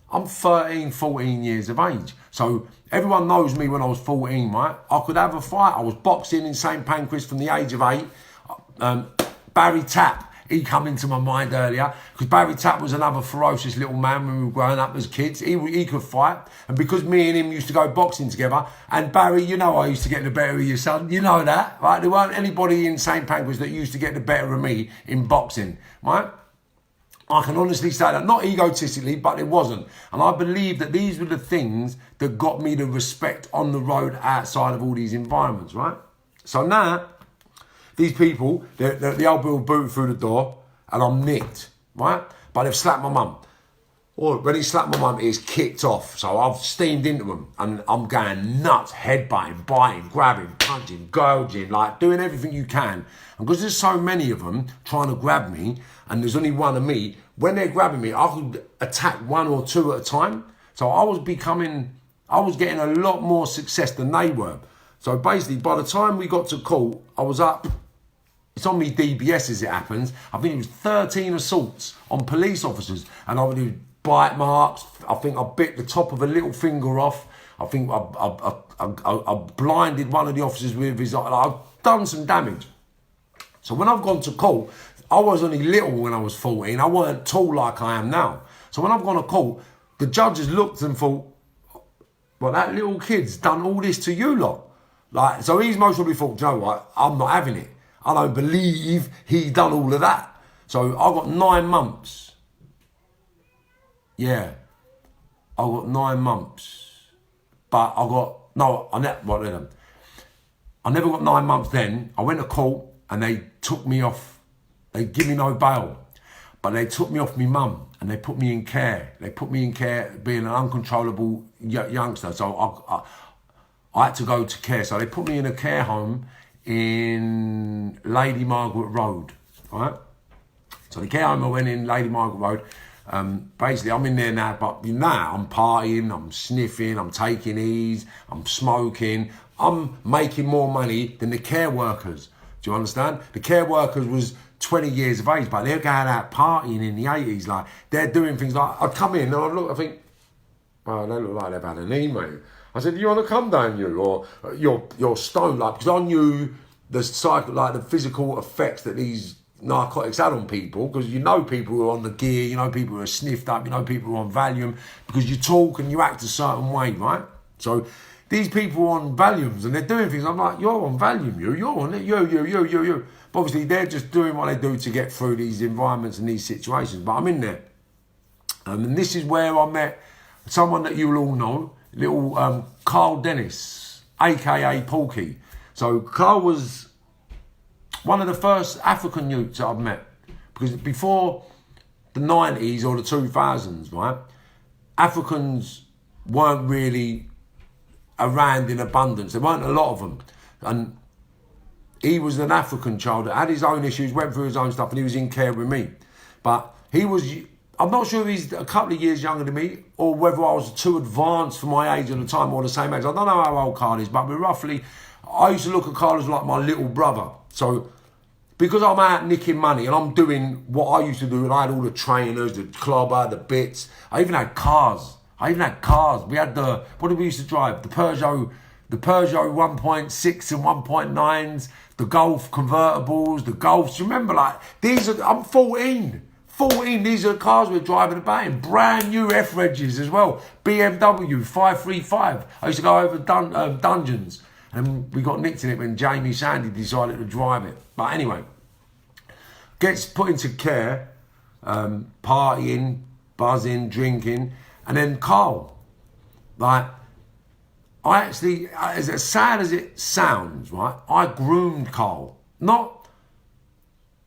Speaker 1: I'm 13, 14 years of age. So everyone knows me when I was 14, right? I could have a fight. I was boxing in St. Pancras from the age of 8. Barry Tapp, he come into my mind earlier, because Barry Tapp was another ferocious little man when we were growing up as kids. He could fight. And because me and him used to go boxing together, and Barry, you know I used to get the better of your son. You know that, right? There weren't anybody in St. Pancras that used to get the better of me in boxing, right? I can honestly say that, not egotistically, but it wasn't. And I believe that these were the things that got me the respect on the road outside of all these environments, right? So now, these people, the old Bill booted through the door, and I'm nicked, right? But they've slapped my mum. Or when he slapped my mum, it's kicked off. So I've steamed into them, and I'm going nuts, headbutting, biting, grabbing, punching, gouging, like doing everything you can. And because there's so many of them trying to grab me, and there's only one of me, when they're grabbing me, I could attack one or two at a time. So I was getting a lot more success than they were. So basically, by the time we got to court, I was up. It's on me DBS as it happens. I think it was 13 assaults on police officers, and I would do bite marks. I think I bit the top of a little finger off. I think I blinded one of the officers with his eye. I've done some damage. So when I've gone to court, I was only little when I was 14. I weren't tall like I am now. So when I've gone to court, the judges looked and thought, well, that little kid's done all this to you lot. Like, so he's most probably thought, you know what, I'm not having it. I don't believe he's done all of that. So I got 9 months. Yeah, I got 9 months. But I never got 9 months then. I went to court and they took me off. They give me no bail. But they took me off my mum and they put me in care. They put me in care being an uncontrollable youngster. So I had to go to care. So they put me in a care home in Lady Margaret Road, right? So the care home I went in, Lady Margaret Road, basically I'm in there now, but now I'm partying, I'm sniffing, I'm taking ease, I'm smoking, I'm making more money than the care workers. Do you understand? The care workers was 20 years of age, but they're going out partying in the 80s, like they're doing things like, I'd come in and I'd look, I think, oh, they look like they've had an E, mate. I said, you want to come down, you? Or you're stoned, like, because I knew the physical effects that these narcotics had on people, because you know people who are on the gear, you know people who are sniffed up, you know people who are on Valium, because you talk and you act a certain way, right? So these people are on Valiums and they're doing things. I'm like, you're on Valium, you're on it, you. But obviously, they're just doing what they do to get through these environments and these situations. But I'm in there. And this is where I met someone that you'll all know, little Carl Dennis, a.k.a. Porkie. So Carl was one of the first African youths that I've met. Because before the 90s or the 2000s, right, Africans weren't really around in abundance. There weren't a lot of them. And he was an African child that had his own issues, went through his own stuff, and he was in care with me. But he was, I'm not sure if he's a couple of years younger than me or whether I was too advanced for my age at the time or the same age. I don't know how old Carl is, but we're roughly, I used to look at Carl as like my little brother. So because I'm out nicking money and I'm doing what I used to do, and I had all the trainers, the clobber, the bits. I even had cars. We had what did we used to drive? The Peugeot 1.6 and 1.9s, the Golf convertibles, the Golfs. Remember, like, I'm 14. These are the cars we're driving about in. Brand new F-Regs as well. BMW 535. I used to go over dungeons. And we got nicked in it when Jamie Sandy decided to drive it. But anyway, gets put into care, partying, buzzing, drinking. And then Carl, like, I actually, as sad as it sounds, right, I groomed Carl. Not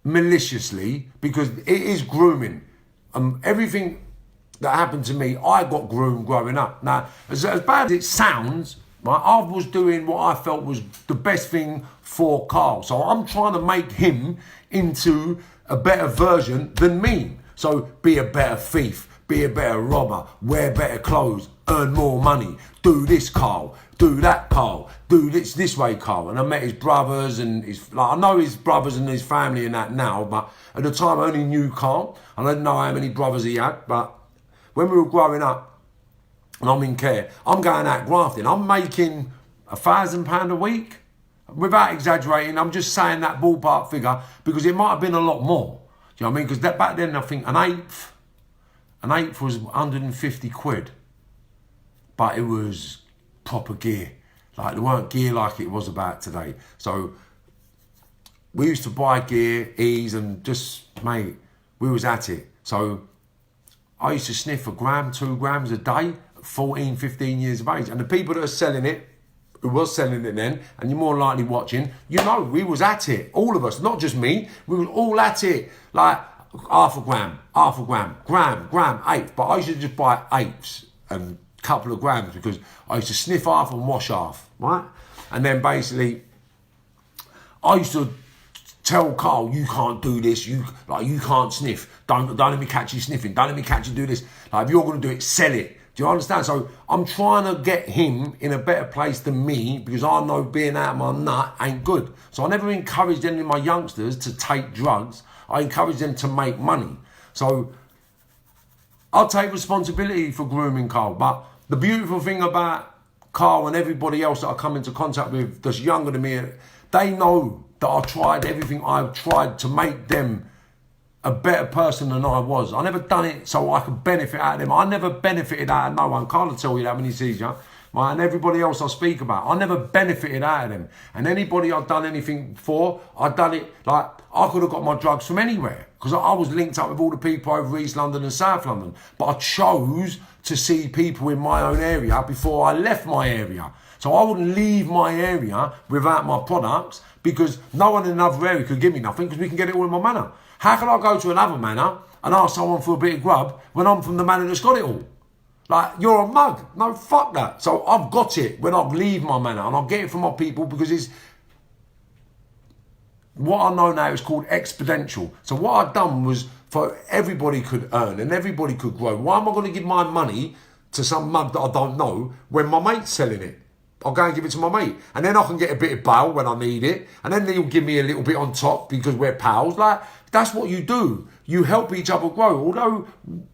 Speaker 1: maliciously, because it is grooming. Everything that happened to me, I got groomed growing up. Now, as bad as it sounds, right, I was doing what I felt was the best thing for Carl. So I'm trying to make him into a better version than me. So be a better thief, be a better robber, wear better clothes, earn more money, do this, Carl, do that, Carl, do this way, Carl. And I met his brothers and I know his brothers and his family and that now, but at the time I only knew Carl. I didn't know how many brothers he had, but when we were growing up and I'm in care, I'm going out grafting. I'm making £1,000 a week. Without exaggerating, I'm just saying that ballpark figure because it might have been a lot more. Do you know what I mean? Because back then I think an eighth was 150 quid. But it was proper gear. Like, there weren't gear like it was about today. So we used to buy gear, ease, and just, mate, we was at it. So I used to sniff a gram, 2 grams a day, 14, 15 years of age. And the people that are selling it, who was selling it then, and you're more likely watching, you know, we was at it. All of us, not just me. We was all at it. Like, half a gram, gram, eighth. But I used to just buy eighths and couple of grams because I used to sniff half and wash half, right? And then basically, I used to tell Carl, you can't do this, you can't sniff. Don't let me catch you sniffing. Don't let me catch you do this. Like, if you're going to do it, sell it. Do you understand? So I'm trying to get him in a better place than me because I know being out of my nut ain't good. So I never encouraged any of my youngsters to take drugs. I encouraged them to make money. So I'll take responsibility for grooming Carl. But the beautiful thing about Carl and everybody else that I come into contact with that's younger than me, they know that I tried everything I've tried to make them a better person than I was. I never done it so I could benefit out of them. I never benefited out of no one. Carl will tell you that when he sees you. Right? And everybody else I speak about, I never benefited out of them. And anybody I've done anything for, I've done it like I could have got my drugs from anywhere because I was linked up with all the people over East London and South London. But I chose to see people in my own area before I left my area. So I wouldn't leave my area without my products because no one in another area could give me nothing because we can get it all in my manor. How can I go to another manor and ask someone for a bit of grub when I'm from the manor that's got it all? Like, you're a mug. No, fuck that. So I've got it when I leave my manor and I'll get it from my people because it's what I know now is called exponential. So what I've done was for everybody could earn and everybody could grow. Why am I going to give my money to some mug that I don't know when my mate's selling it? I'll go and give it to my mate. And then I can get a bit of bail when I need it. And then he'll give me a little bit on top because we're pals. Like, that's what you do. You help each other grow. Although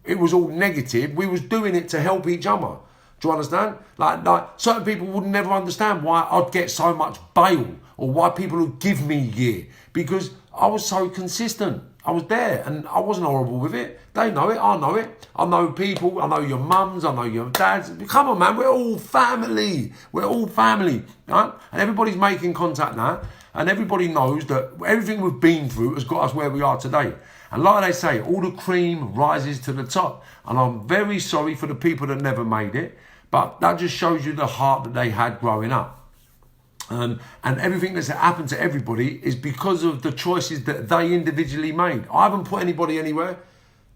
Speaker 1: it was all negative, we was doing it to help each other. Do you understand? Like certain people would never understand why I'd get so much bail or why people would give me gear because I was so consistent. I was there, and I wasn't horrible with it. They know it, I know it. I know people, I know your mums, I know your dads. Come on, man, we're all family. We're all family, right? And everybody's making contact now, and everybody knows that everything we've been through has got us where we are today. And like they say, all the cream rises to the top. And I'm very sorry for the people that never made it, but that just shows you the heart that they had growing up. And everything that's happened to everybody is because of the choices that they individually made. I haven't put anybody anywhere.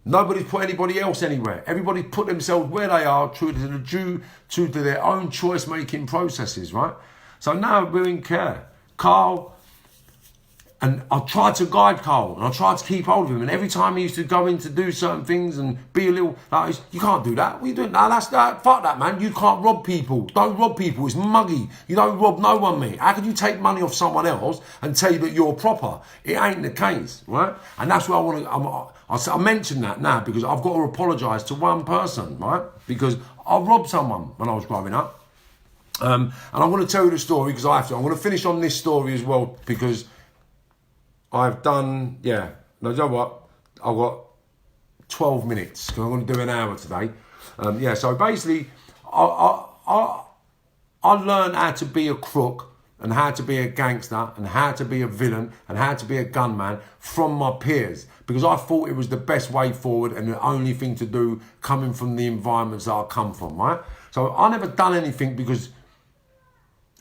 Speaker 1: Nobody's put anybody else anywhere. Everybody put themselves where they are due to their own choice-making processes, right? So now we're in care. Carl, and I tried to guide Carl, and I tried to keep hold of him. And every time he used to go in to do certain things and be a little, like, you can't do that. What are you doing? No, that's that. Fuck that, man. You can't rob people. Don't rob people. It's muggy. You don't rob no one, mate. How can you take money off someone else and tell you that you're proper? It ain't the case, right? And that's where I want to. I mention that now because I've got to apologise to one person, right? Because I robbed someone when I was growing up. And I'm going to tell you the story because I have to. I'm going to finish on this story as well because I've done, no, you know what? I've got 12 minutes because I'm going to do an hour today. So basically, I learned how to be a crook and how to be a gangster and how to be a villain and how to be a gunman from my peers because I thought it was the best way forward and the only thing to do coming from the environments that I come from, right? So I never done anything because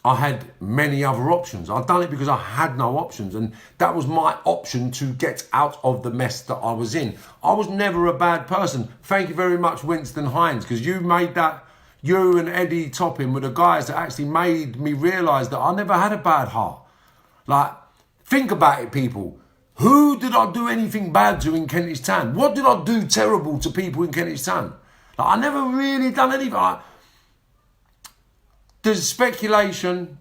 Speaker 1: I had many other options. I'd done it because I had no options. And that was my option to get out of the mess that I was in. I was never a bad person. Thank you very much, Winston Hines, because you made that, you and Eddie Topping were the guys that actually made me realise that I never had a bad heart. Like, think about it, people. Who did I do anything bad to in Kentish Town? What did I do terrible to people in Kentish Town? Like, I never really done anything. There's speculation,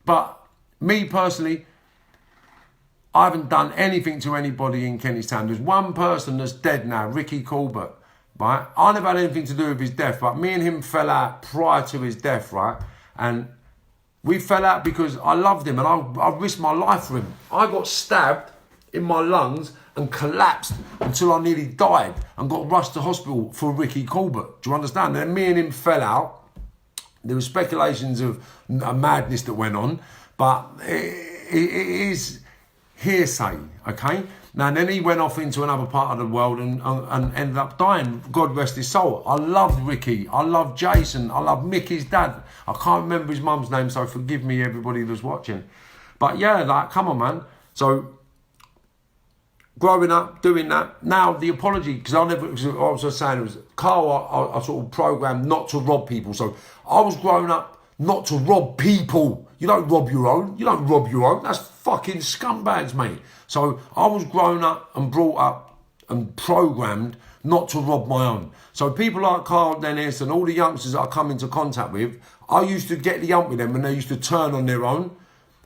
Speaker 1: but me personally, I haven't done anything to anybody in Kentish Town. There's one person that's dead now, Ricky Colbert, right? I never had anything to do with his death, but me and him fell out prior to his death, right? And we fell out because I loved him and I risked my life for him. I got stabbed in my lungs and collapsed until I nearly died and got rushed to hospital for Ricky Colbert. Do you understand? And then me and him fell out. There were speculations of a madness that went on, but it is hearsay, okay? Now, then he went off into another part of the world and ended up dying. God rest his soul. I loved Ricky. I loved Jason. I loved Mickey's dad. I can't remember his mum's name, so forgive me, everybody that's watching. But yeah, like, come on, man. So, growing up, doing that. Now, the apology, because I was just saying, it was Carl, I sort of programmed not to rob people. So, I was growing up not to rob people. You don't rob your own. You don't rob your own. That's fucking scumbags, mate. So, I was grown up and brought up and programmed not to rob my own. So, people like Carl Dennis and all the youngsters that I come into contact with, I used to get the ump with them when they used to turn on their own.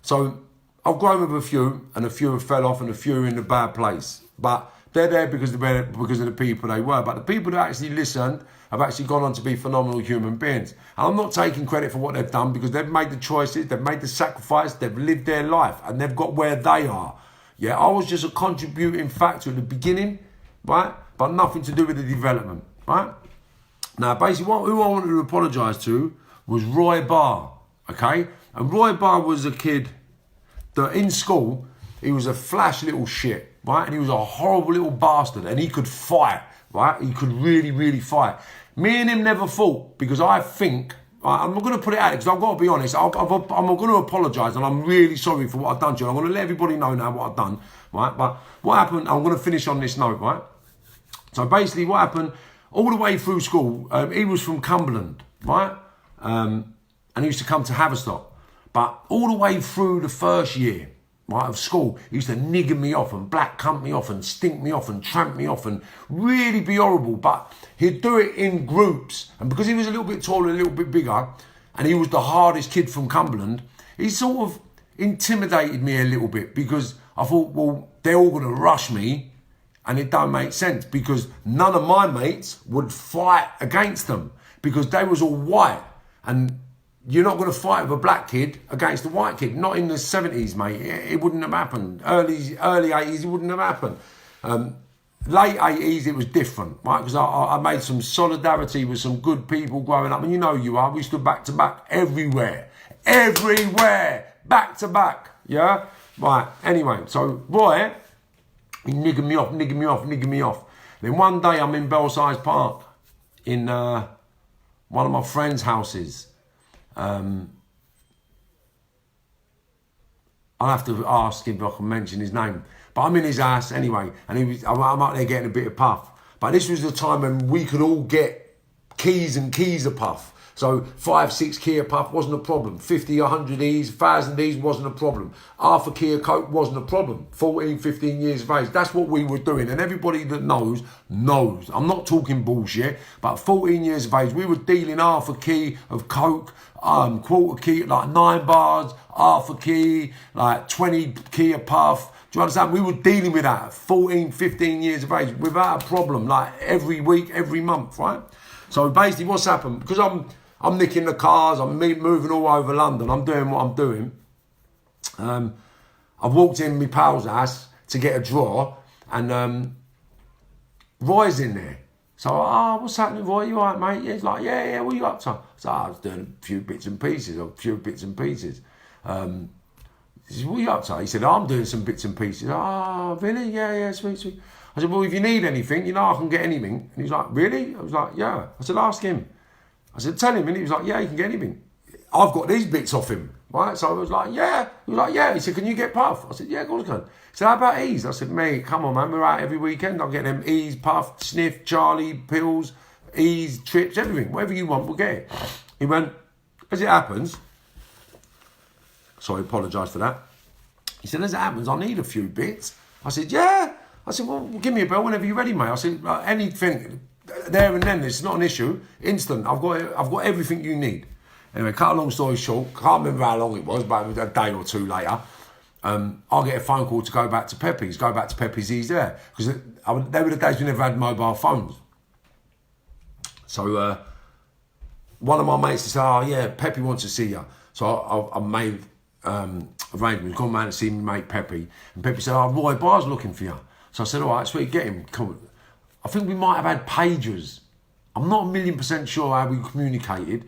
Speaker 1: So, I've grown with a few, and a few have fell off, and a few are in a bad place. But they're there because of the people they were. But the people that actually listened have actually gone on to be phenomenal human beings. And I'm not taking credit for what they've done because they've made the choices, they've made the sacrifice, they've lived their life, and they've got where they are. Yeah, I was just a contributing factor at the beginning, right? But nothing to do with the development, right? Now, basically, who I wanted to apologise to was Roy Barr, okay? And Roy Barr was a kid that in school, he was a flash little shit, right? And he was a horrible little bastard, and he could fight, right? He could really, really fight. Me and him never fought because I think, I'm not going to put it out because I've got to be honest, I'm going to apologise and I'm really sorry for what I've done to you. I'm going to let everybody know now what I've done, right? But what happened, I'm going to finish on this note, right? So basically what happened, all the way through school, he was from Camden, right? And he used to come to Haverstock. But all the way through the first year, right, of school, he used to nigger me off and black cunt me off and stink me off and tramp me off and really be horrible. But he'd do it in groups. And because he was a little bit taller, a little bit bigger, and he was the hardest kid from Cumberland, he sort of intimidated me a little bit because I thought, well, they're all going to rush me and it don't make sense because none of my mates would fight against them because they was all white. And you're not going to fight with a black kid against a white kid. Not in the 70s, mate. It wouldn't have happened. Early 80s, it wouldn't have happened. Late 80s, it was different, right? Because I made some solidarity with some good people growing up. And you know you are. We stood back to back everywhere. Everywhere. Back to back. Yeah? Right. Anyway, so Roy, he nigging me off. Then one day I'm in Belsize Park in one of my friends' houses. I'll have to ask him if I can mention his name. But I'm in his house anyway, and I'm up there getting a bit of puff. But this was the time when we could all get keys of puff. So 5, 6 key of puff wasn't a problem. 50, 100 E's, 1,000 E's wasn't a problem. Half a key of coke wasn't a problem. 14, 15 years of age. That's what we were doing. And everybody that knows. I'm not talking bullshit. But 14 years of age, we were dealing half a key of coke, quarter key, like 9 bars, half a key, like 20 key of puff. Do you understand? We were dealing with that at 14, 15 years of age without a problem, like every week, every month, right? So basically what's happened, because I'm nicking the cars, I'm moving all over London, I'm doing what I'm doing. I've walked in my pal's house to get a draw, and Roy's in there. So, what's happening, Roy? You all right, mate? Yeah, he's like, yeah, what are you up to? So I was doing a few bits and pieces. He said, what are you up to? He said, I'm doing some bits and pieces. Really? Yeah, sweet. I said, well, if you need anything, you know I can get anything. And he was like, really? I was like, yeah. I said, ask him. I said, tell him. And he was like, yeah, you can get anything. I've got these bits off him, right? So I was like, yeah. He was like, yeah. He said, can you get puff? I said, yeah, of course I can. He said, how about E's? I said, mate, come on, man. We're out every weekend. I'll get them E's, puff, sniff, Charlie, pills, E's, trips, everything. Whatever you want, we'll get it. He went, as it happens, sorry, apologise for that. He said, as it happens, I need a few bits. I said, yeah. I said, well, give me a bell whenever you're ready, mate. I said, anything, there and then, it's not an issue. Instant, I've got everything you need. Anyway, cut a long story short, can't remember how long it was, but it was a day or two later. I'll get a phone call to go back to Pepe's, he's there. Because they were the days we never had mobile phones. So one of my mates said, oh yeah, Pepe wants to see you. So I made arrangements, gone round to see me mate Pepe. And Pepe said, oh, Roy Barr's looking for you. So I said, all right, sweet, get him. Come. I think we might have had pagers. I'm not 1,000,000% sure how we communicated,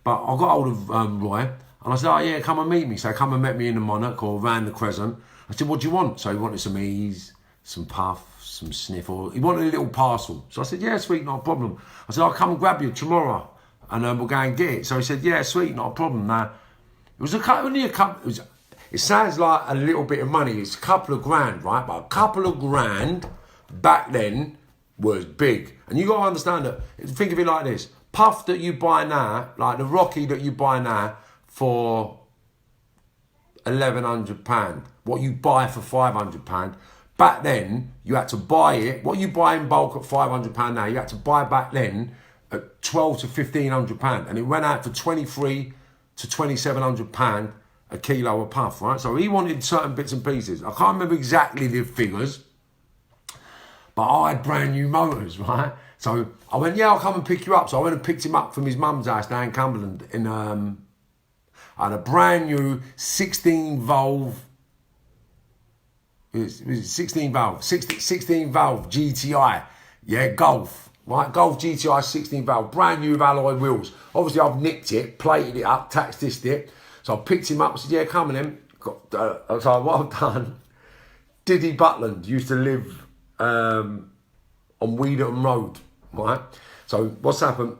Speaker 1: but I got hold of Roy, and I said, oh yeah, come and meet me. So come and met me in the Monarch or round the Crescent. I said, what do you want? So he wanted some E's, some puff, some sniff, or he wanted a little parcel. So I said, yeah, sweet, not a problem. I said, I'll come and grab you tomorrow, and we'll go and get it. So he said, yeah, sweet, not a problem. Now, it was only a couple. It sounds like a little bit of money. It's a couple of grand, right? But a couple of grand back then was big. And you got to understand that. Think of it like this: puff that you buy now, like the Rocky that you buy now for £1,100. What you buy for £500. Back then, you had to buy it. What you buy in bulk at £500 now, you had to buy back then at £1,200 to £1,500, and it went out for £2,300 to £2,700 a kilo of puff, right? So he wanted certain bits and pieces. I can't remember exactly the figures, but I had brand new motors, right? So I went, yeah, I'll come and pick you up. So I went and picked him up from his mum's house down in Camden. I had a brand new 16 valve GTI, yeah, Golf, right? Golf GTI 16 valve, brand new with alloy wheels. Obviously, I've nicked it, plated it up, tax dissed it. So I picked him up. I said, yeah, come on then. So what I've done, Diddy Butland used to live on Weedon Road, right? So what's happened?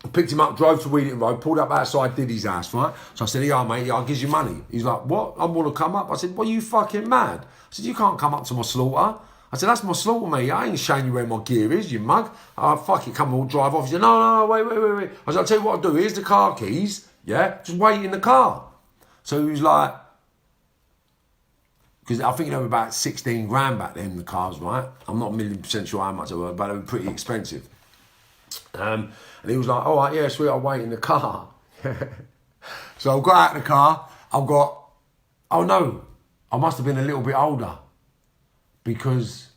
Speaker 1: I picked him up, drove to Weedon Road, pulled up outside Diddy's house, right? So I said, yeah, mate, I'll give you money. He's like, what? I want to come up. I said, well, you fucking mad? I said, you can't come up to my slaughter. I said, that's my slaughter, mate. I ain't showing you where my gear is, you mug. Oh, fuck it, come on, we'll drive off. He said, no, wait. I said, I'll tell you what I'll do. Here's the car keys, yeah? Just wait in the car. So he was like, because I think they were about 16 grand back then, the cars, right? I'm not 1,000,000% sure how much they were, but they were pretty expensive. And he was like, all right, yeah, sweet, I'll wait in the car. So I got out of the car, oh no, I must have been a little bit older, because,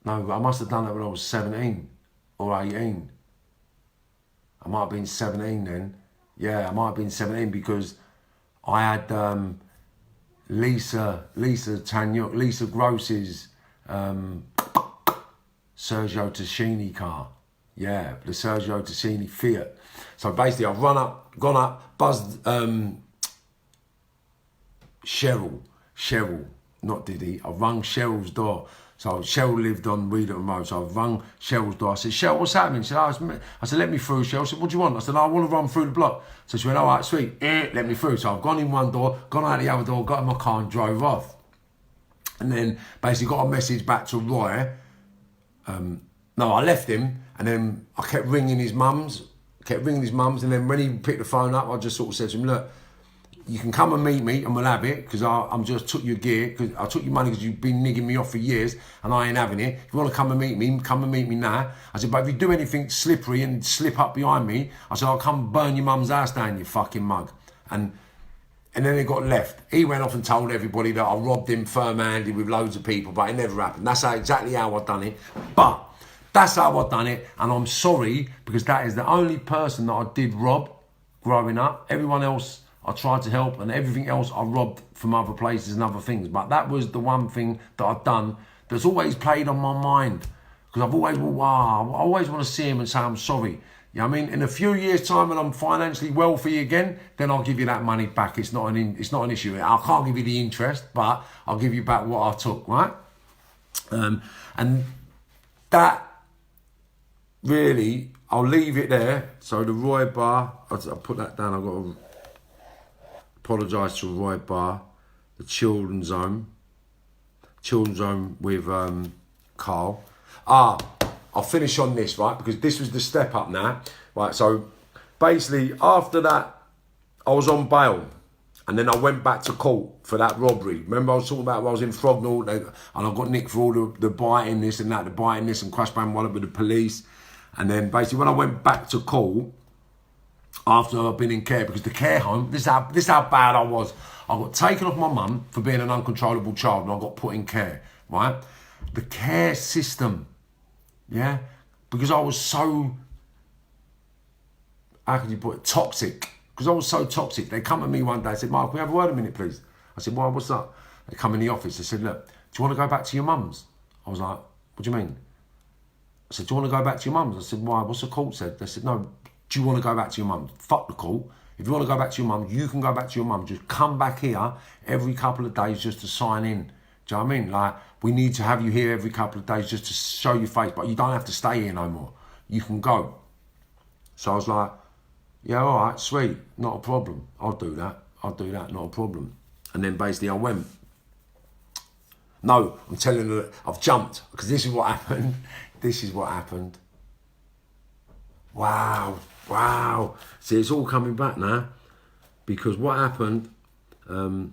Speaker 1: no, I must have done that when I was 17 or 18. I might have been 17 then. Yeah, I might have been 17 because I had Lisa Gross's Sergio Tacchini car. Yeah, the Sergio Tacchini Fiat. So basically, I've gone up, buzzed Cheryl, not Diddy. I've rung Cheryl's door. So Cheryl lived on Weedon Road. So I've rung Cheryl's door. I said, Cheryl, what's happening? She said, I said, let me through, Cheryl. I said, what do you want? I said, I want to run through the block. So she went, all right, sweet. Let me through. So I've gone in one door, gone out the other door, got in my car and drove off. And then basically got a message back to Roy. No, I left him and then I kept ringing his mums. And then when he picked the phone up, I just sort of said to him, look, you can come and meet me and we'll have it because I'm just took your gear, because I took your money because you've been nigging me off for years and I ain't having it. If you want to come and meet me now. I said, but if you do anything slippery and slip up behind me, I said, I'll come burn your mum's house down, you fucking mug. And then it got left. He went off and told everybody that I robbed him firm-handed with loads of people, but it never happened. That's exactly how I've done it. But that's how I've done it, and I'm sorry because that is the only person that I did rob growing up. Everyone else I tried to help, and everything else I robbed from other places and other things. But that was the one thing that I've done that's always played on my mind, because I've always, I always want to see him and say I'm sorry. You know what I mean? In a few years' time when I'm financially wealthy again, then I'll give you that money back. It's not an issue. I can't give you the interest, but I'll give you back what I took, right? And that really, I'll leave it there. So the Roy Bar, I'll put that down. I've got to apologise to Roy Bar, the children's home with Carl. I'll finish on this, right? Because this was the step up now. Right, so basically after that, I was on bail. And then I went back to court for that robbery. Remember I was talking about when I was in Frognall and I got nicked for all the biting this and that, the biting this and crash bang wallet with the police. And then basically when I went back to court, after I've been in care, because the care home, this is how bad I was. I got taken off my mum for being an uncontrollable child and I got put in care, right? The care system, yeah? Because I was so, how can you put it, toxic. Because I was so toxic. They come to me one day and said, Mark, can we have a word a minute, please? I said, why, what's up? They come in the office. They said, look, do you want to go back to your mum's? I was like, what do you mean? I said, do you want to go back to your mum's? I said, why? What's the court said? They said, no, do you want to go back to your mum's? Fuck the court. If you want to go back to your mum, you can go back to your mum. Just come back here every couple of days just to sign in. Do you know what I mean? Like, we need to have you here every couple of days just to show your face, but you don't have to stay here no more. You can go. So I was like, yeah, all right, sweet, not a problem. I'll do that, not a problem. And then basically I went. No, I'm telling you, I've jumped, because this is what happened. This is what happened. Wow. See, it's all coming back now, because what happened, I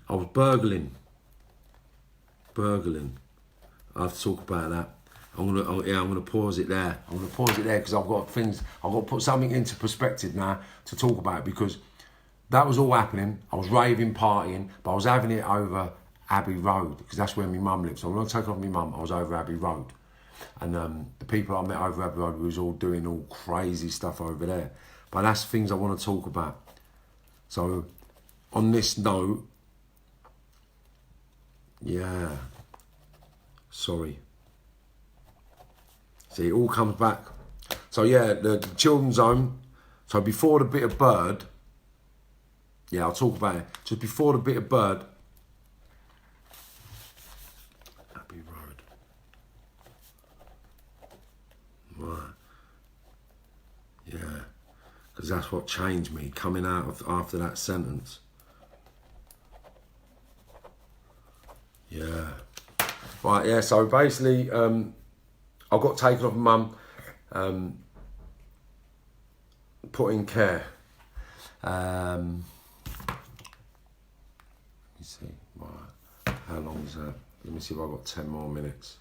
Speaker 1: was burgling. I have to talk about that. I'm gonna pause it there. I'm gonna pause it there because I've got to put something into perspective now to talk about, because that was all happening. I was raving, partying, but I was having it over Abbey Road, because that's where my mum lives. So when I took off my mum, I was over Abbey Road. And the people I met over Abbey Road was all doing all crazy stuff over there. But that's things I want to talk about. So on this note, yeah, sorry. See, it all comes back. So yeah, the children's home. So before the Bitter Bird, yeah, I'll talk about it. Just before the Bitter Bird, Abbey Road. Right. Yeah, because that's what changed me, coming out of after that sentence. Yeah. Right, yeah, so basically, I got taken off mum, put in care. Let me see, right, how long is that? Let me see if I've got 10 more minutes.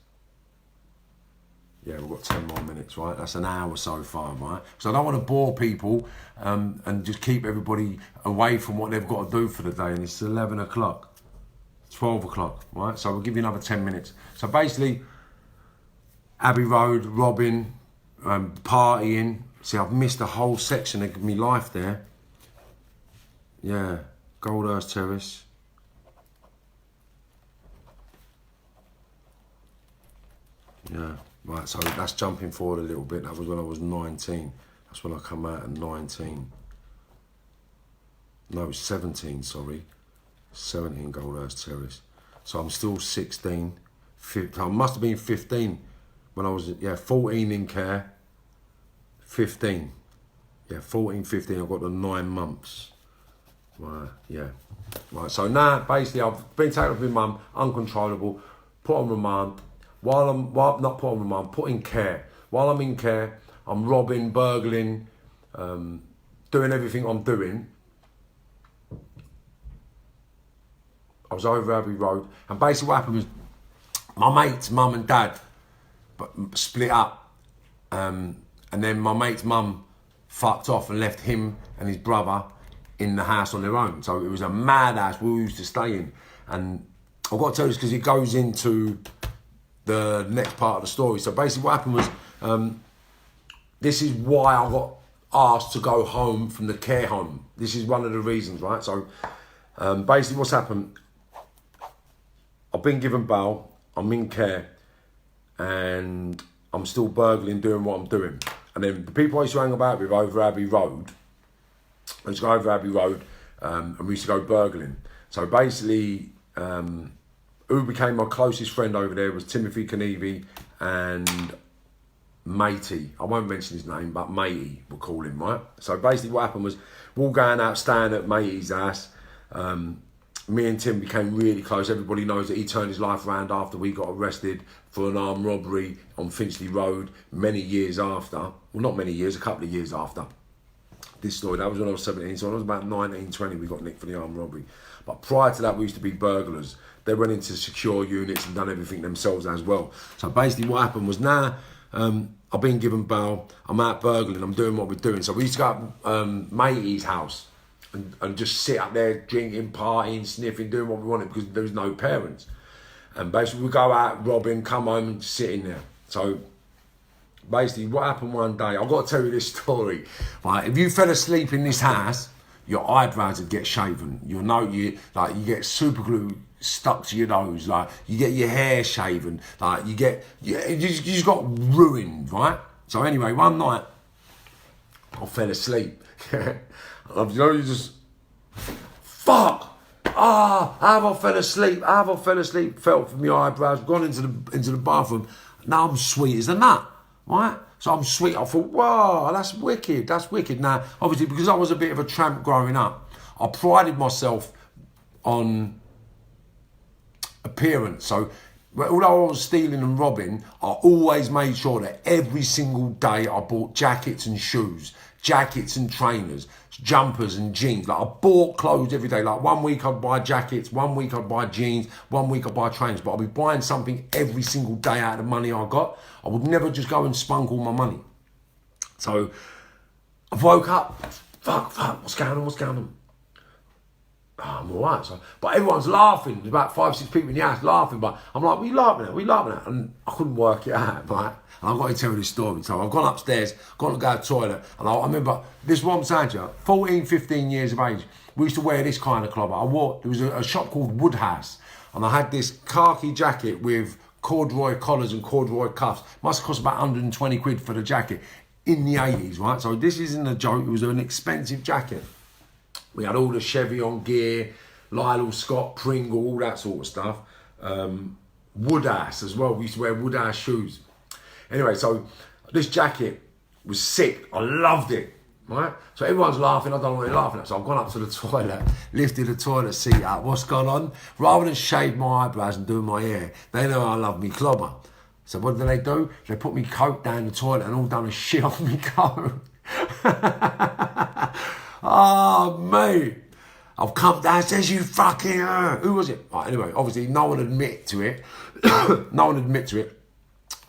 Speaker 1: Yeah, we've got 10 more minutes, right? That's an hour so far, right? So I don't want to bore people and just keep everybody away from what they've got to do for the day. And it's 11 o'clock, 12 o'clock, right? So we'll give you another 10 minutes. So basically, Abbey Road, robbing, partying, See, I've missed a whole section of my life there. Yeah, Goldhurst Terrace. Yeah, right, so that's jumping forward a little bit. That was when I was 19. That's when I come out at 19. No, 17, sorry. 17 Goldhurst Terrace. So I'm still 16. I must have been 15 when I was, 14 in care. 15. Yeah, 14, 15. I've got the 9 months. Right, yeah. Right, so now, basically, I've been taken off with mum, uncontrollable, put on remand. Not put on remand, put in care. While I'm in care, I'm robbing, burgling, doing everything I'm doing. I was over Abbey Road, and basically what happened was my mate's mum and dad split up, and then my mate's mum fucked off and left him and his brother in the house on their own. So it was a mad house we used to stay in, and I've got to tell you this because it goes into the next part of the story. So basically what happened was, this is why I got asked to go home from the care home. This is one of the reasons, right? So basically what's happened, I've been given bail, I'm in care, and I'm still burgling, doing what I'm doing. And then the people I used to hang about with over Abbey Road, I used to go over Abbey Road, and we used to go burgling. So basically, who became my closest friend over there was Timothy Kennevy and Matey. I won't mention his name, but Matey, we'll call him, right? So basically what happened was, we all going out, staying at Matey's house. Me and Tim became really close. Everybody knows that he turned his life around after we got arrested for an armed robbery on Finchley Road many years after. Well, not many years, a couple of years after this story. That was when I was 17, so when I was about 19, 20, we got nicked for the armed robbery. But prior to that, we used to be burglars. They went into secure units and done everything themselves as well. So basically what happened was, now I've been given bail, I'm out burgling, I'm doing what we're doing. So we used to go up Matey's house and just sit up there drinking, partying, sniffing, doing what we wanted because there was no parents. And basically we go out robbing, come home and sit in there. So basically what happened one day, I've got to tell you this story. Right, if you fell asleep in this house, your eyebrows would get shaven. You'll know you get super glue stuck to your nose, like you get your hair shaven, like you just got ruined, right? So anyway, one night I fell asleep. You know, you just fuck. How have I fell asleep? How have I fell asleep? Felt from my eyebrows, gone into the bathroom. Now I'm sweet as a nut, right? So I'm sweet. I thought, wow, that's wicked. That's wicked. Now, obviously, because I was a bit of a tramp growing up, I prided myself on appearance. So although I was stealing and robbing, I always made sure that every single day I bought jackets and shoes, jackets and trainers, jumpers and jeans. Like I bought clothes every day. Like 1 week I'd buy jackets, 1 week I'd buy jeans, 1 week I'd buy trainers. But I'd be buying something every single day out of the money I got. I would never just go and spunk all my money. So I woke up. Fuck, what's going on? Oh, I'm all right. So, but everyone's laughing. There's about 5, 6 people in the house laughing. But I'm like, what are you laughing at? And I couldn't work it out, right? And I've got to tell you this story. So I've gone upstairs, gone to go to the toilet. And I remember, this is what I'm saying to you, 14, 15 years of age, we used to wear this kind of clobber. There was a shop called Woodhouse. And I had this khaki jacket with corduroy collars and corduroy cuffs. Must have cost about 120 quid for the jacket in the 80s, right? So this isn't a joke. It was an expensive jacket. We had all the Chevy on gear, Lyle Scott, Pringle, all that sort of stuff. Woodhouse as well. We used to wear Woodhouse shoes. Anyway, so this jacket was sick. I loved it, right? So everyone's laughing. I don't know what they're laughing at. So I've gone up to the toilet, lifted the toilet seat up. What's gone on? Rather than shave my eyebrows and do my hair, they know I love me clobber. So what do? They put me coat down the toilet and all done a shit on me coat. Oh, mate. I've come downstairs, you fucking who was it? Right, anyway, obviously no one admit to it.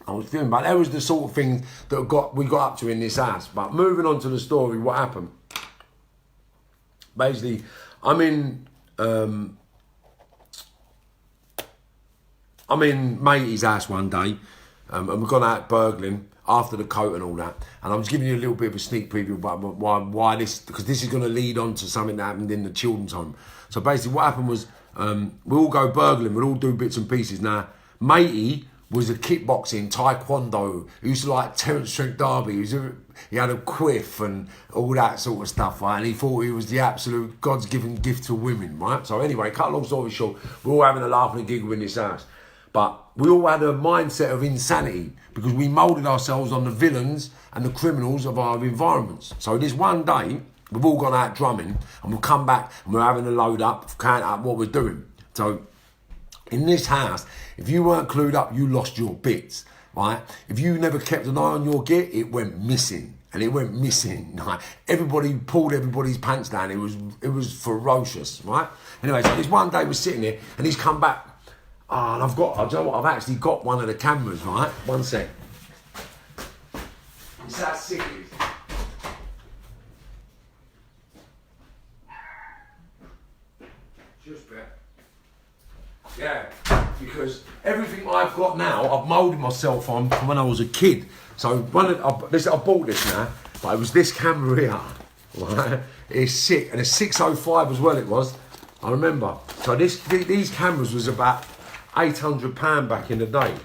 Speaker 1: I was feeling bad. That was the sort of thing that we got up to in this house. But moving on to the story, what happened? Basically, I'm in matey's house one day, and we've gone out burgling. after the coat and all that. And I was giving you a little bit of a sneak preview about why this, because this is going to lead on to something that happened in the children's home. So basically what happened was, we all go burgling, we'll all do bits and pieces. Now, matey was a kickboxing, taekwondo. He used to like Terence Trent D'Arby. He had a quiff and all that sort of stuff, right? And he thought he was the absolute God's given gift to women, right? So anyway, cut a long story short, we're all having a laugh and a giggle in this house. But we all had a mindset of insanity because we moulded ourselves on the villains and the criminals of our environments. So this one day, we've all gone out drumming and we'll come back and we're having a load up, count up what we're doing. So in this house, if you weren't clued up, you lost your bits, right? If you never kept an eye on your gear, it went missing. And it went missing. Right? Everybody pulled everybody's pants down. It was ferocious, right? Anyway, so this one day we're sitting there and he's come back. Oh, and I've actually got one of the cameras, right? One sec. It's that sick it is. Just bet. Yeah, because everything I've got now, I've moulded myself on from when I was a kid. So I bought this now, but it was this camera here. Right? It's sick, and a 605 as well. It was. I remember. So these cameras was about £800 back in the day.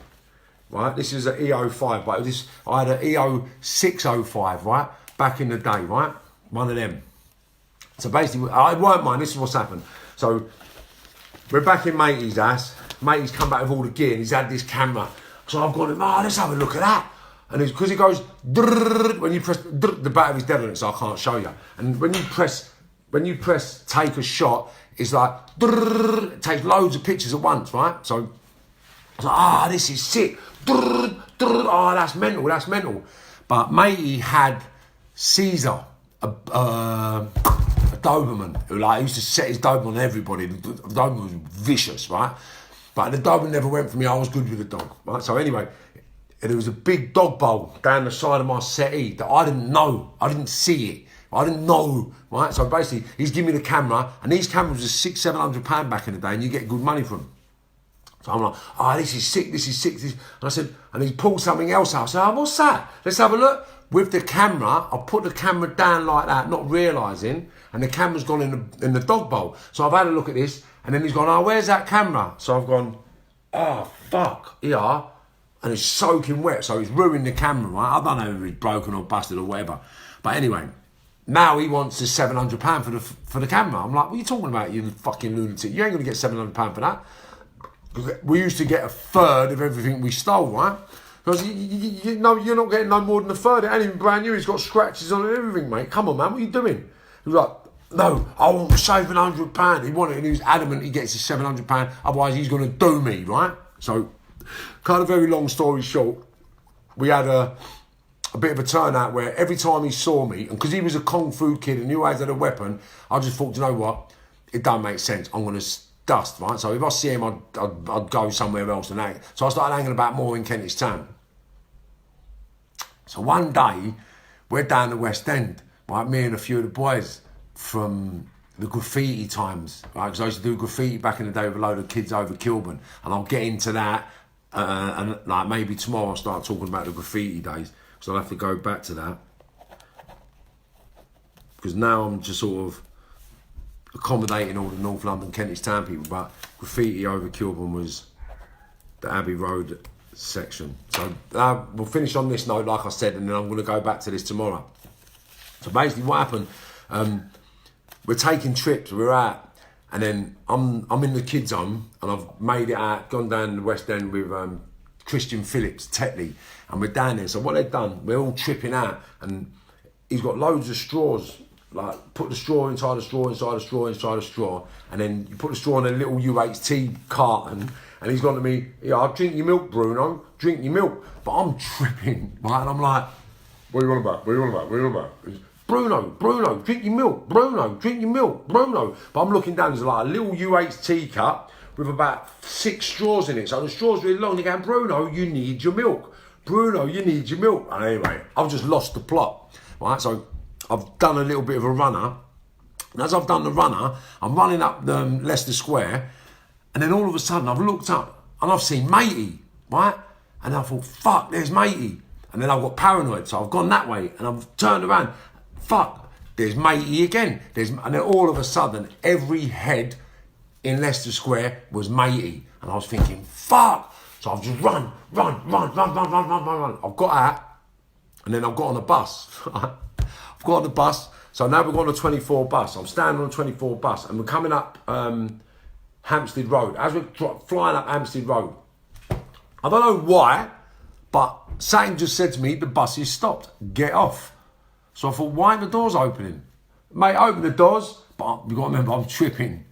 Speaker 1: Right? This is an EO5, but I had an EO605, right? Back in the day, right? One of them. So basically, I weren't mine. This is what's happened. So we're back in matey's house. Matey's come back with all the gear and he's had this camera. So I've gone, let's have a look at that. And it's because it goes, when you press, the battery's dead on it, so I can't show you. And when you press take a shot, it's like, it takes loads of pictures at once, right? So I was like, this is sick. That's mental. But matey had Caesar, a Doberman, who he used to set his Doberman on everybody. The Doberman was vicious, right? But the Doberman never went for me. I was good with the dog, right? So anyway, there was a big dog bowl down the side of my settee that I didn't know. I didn't see it. I didn't know, right? So basically, he's giving me the camera, and these cameras are £600-700 back in the day, and you get good money for them. So I'm like, this is sick. And I said, and he pulled something else out. I said, what's that? Let's have a look. With the camera, I put the camera down like that, not realising, and the camera's gone in the dog bowl. So I've had a look at this, and then he's gone, where's that camera? So I've gone, fuck, yeah. And it's soaking wet, so it's ruined the camera, right? I don't know if it's broken or busted or whatever. But anyway, now he wants the £700 for the camera. I'm like, what are you talking about, you fucking lunatic? You ain't going to get £700 for that. We used to get a third of everything we stole, right? Because you know, you're not getting no more than a third. It ain't even brand new. It's got scratches on it and everything, mate. Come on, man. What are you doing? He was like, no, I want £700. He wanted it, and he was adamant he gets his £700. Otherwise, he's going to do me, right? So, kind of very long story short, we had a bit of a turnout where every time he saw me, and because he was a kung fu kid and he always had a weapon, I just thought, you know what? It don't make sense. I'm going to dust, right? So if I see him, I'd go somewhere else and act. So I started hanging about more in Kentish town. So one day, we're down the West End, right? Me and a few of the boys from the graffiti times, right? Because I used to do graffiti back in the day with a load of kids over Kilburn, and I'll get into that, and like maybe tomorrow I'll start talking about the graffiti days, so I'll have to go back to that. Because now I'm just sort of accommodating all the North London, Kentish town people, but graffiti over Kilburn was the Abbey Road section. So we'll finish on this note, like I said, and then I'm going to go back to this tomorrow. So basically what happened, we're taking trips, we're out, and then I'm in the kids' home, and I've made it out, gone down the West End with Christian Phillips, Tetley, and we're down there. So what they've done, we're all tripping out, and he's got loads of straws, like put the straw inside the straw, inside the straw, inside the straw, and then you put the straw in a little UHT carton, and he's gone to me, I'll drink your milk, Bruno, drink your milk. But I'm tripping, right? And I'm like, what are you on about? Bruno, drink your milk. Bruno, drink your milk. Bruno. But I'm looking down, there's like a little UHT cup with about 6 straws in it. So the straw's really long. They're going, Bruno, you need your milk. Bruno, you need your milk. And anyway, I've just lost the plot, right? So I've done a little bit of a runner. And as I've done the runner, I'm running up Leicester Square. And then all of a sudden, I've looked up and I've seen matey, right? And I thought, fuck, there's matey. And then I've got paranoid, so I've gone that way, and I've turned around. Fuck, there's matey again. And then all of a sudden, every head in Leicester Square was matey. And I was thinking, fuck. So I've just run. I've got out, and then I've got on a bus. I've got on the bus, so now we're going on a 24 bus. I'm standing on a 24 bus, and we're coming up Hampstead Road. As we're flying up Hampstead Road, I don't know why, but something just said to me, the bus is stopped. Get off. So I thought, why aren't the doors opening? Mate, open the doors, but you've got to remember, I'm tripping.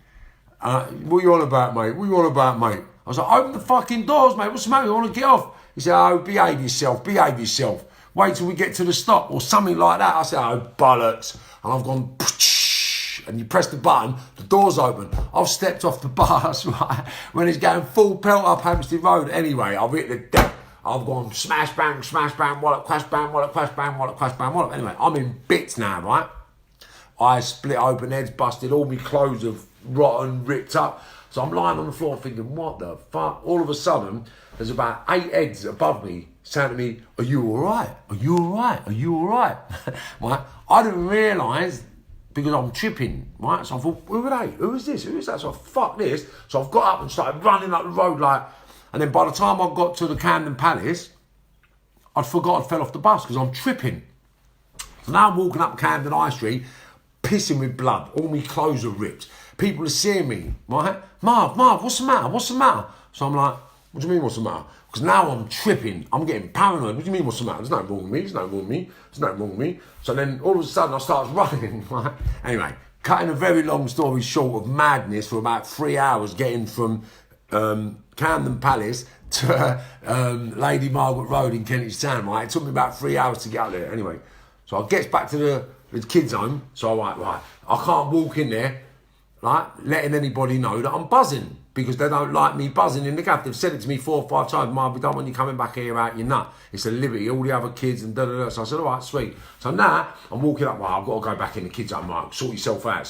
Speaker 1: What are you on about, mate? What are you on about, mate? I was like, open the fucking doors, mate. What's the matter? You want to get off? He said, oh, behave yourself. Wait till we get to the stop or something like that. I said, oh, bollocks. And I've gone, and you press the button, the door's open. I've stepped off the bus, right, when it's going full pelt up Hampstead Road. Anyway, I've hit the deck. I've gone smash, bang, wallet, crash, bang, wallet, crash, bang, wallet, crash, bang, wallet. Anyway, I'm in bits now, right? Eyes split open, heads busted, all my clothes have rotten, ripped up. So I'm lying on the floor thinking, what the fuck? All of a sudden, there's about 8 heads above me saying to me, are you all right? Are you all right? Are you all right? Right? I didn't realise because I'm tripping, right? So I thought, who are they? Who is this? Who is that? So I fuck this. So I've got up and started running up the road like, and then by the time I got to the Camden Palace, I'd forgot I fell off the bus because I'm tripping. So now I'm walking up Camden High Street, pissing with blood. All my clothes are ripped. People are seeing me, right? Marv, what's the matter? What's the matter? So I'm like, what do you mean, what's the matter? Because now I'm tripping. I'm getting paranoid. What do you mean, what's the matter? There's nothing wrong with me. There's nothing wrong with me. There's nothing wrong with me. So then all of a sudden I start running, right? Anyway, cutting a very long story short of madness for about 3 hours getting from Camden Palace to Lady Margaret Road in Kentish Town, right? It took me about 3 hours to get up there. Anyway, so I get back to the kids' home. So I'm like, right, I can't walk in there, right, letting anybody know that I'm buzzing because they don't like me buzzing in the gaff. They've said it to me 4 or 5 times, Marv, we don't want you coming back here out your nut. It's a liberty, all the other kids and da-da-da. So I said, all right, sweet. So now I'm walking up, well, I've got to go back in the kids' home, right, sort yourself out.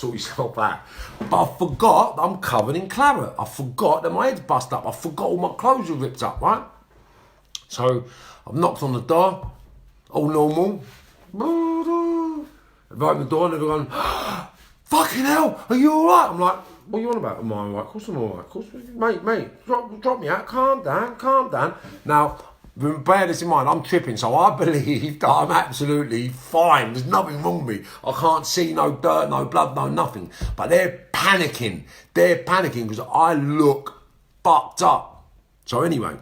Speaker 1: But I forgot that I'm covered in claret. I forgot that my head's bust up. I forgot all my clothes are ripped up, right? So I've knocked on the door, all normal. I've opened the door and they're going, fucking hell, are you all right? I'm like, what are you on about? Am I all right? Of course I'm all right. Of course, mate, drop me out. Calm down. Now, bear this in mind, I'm tripping, so I believe that I'm absolutely fine. There's nothing wrong with me. I can't see no dirt, no blood, no nothing. But they're panicking. Because I look fucked up. So anyway,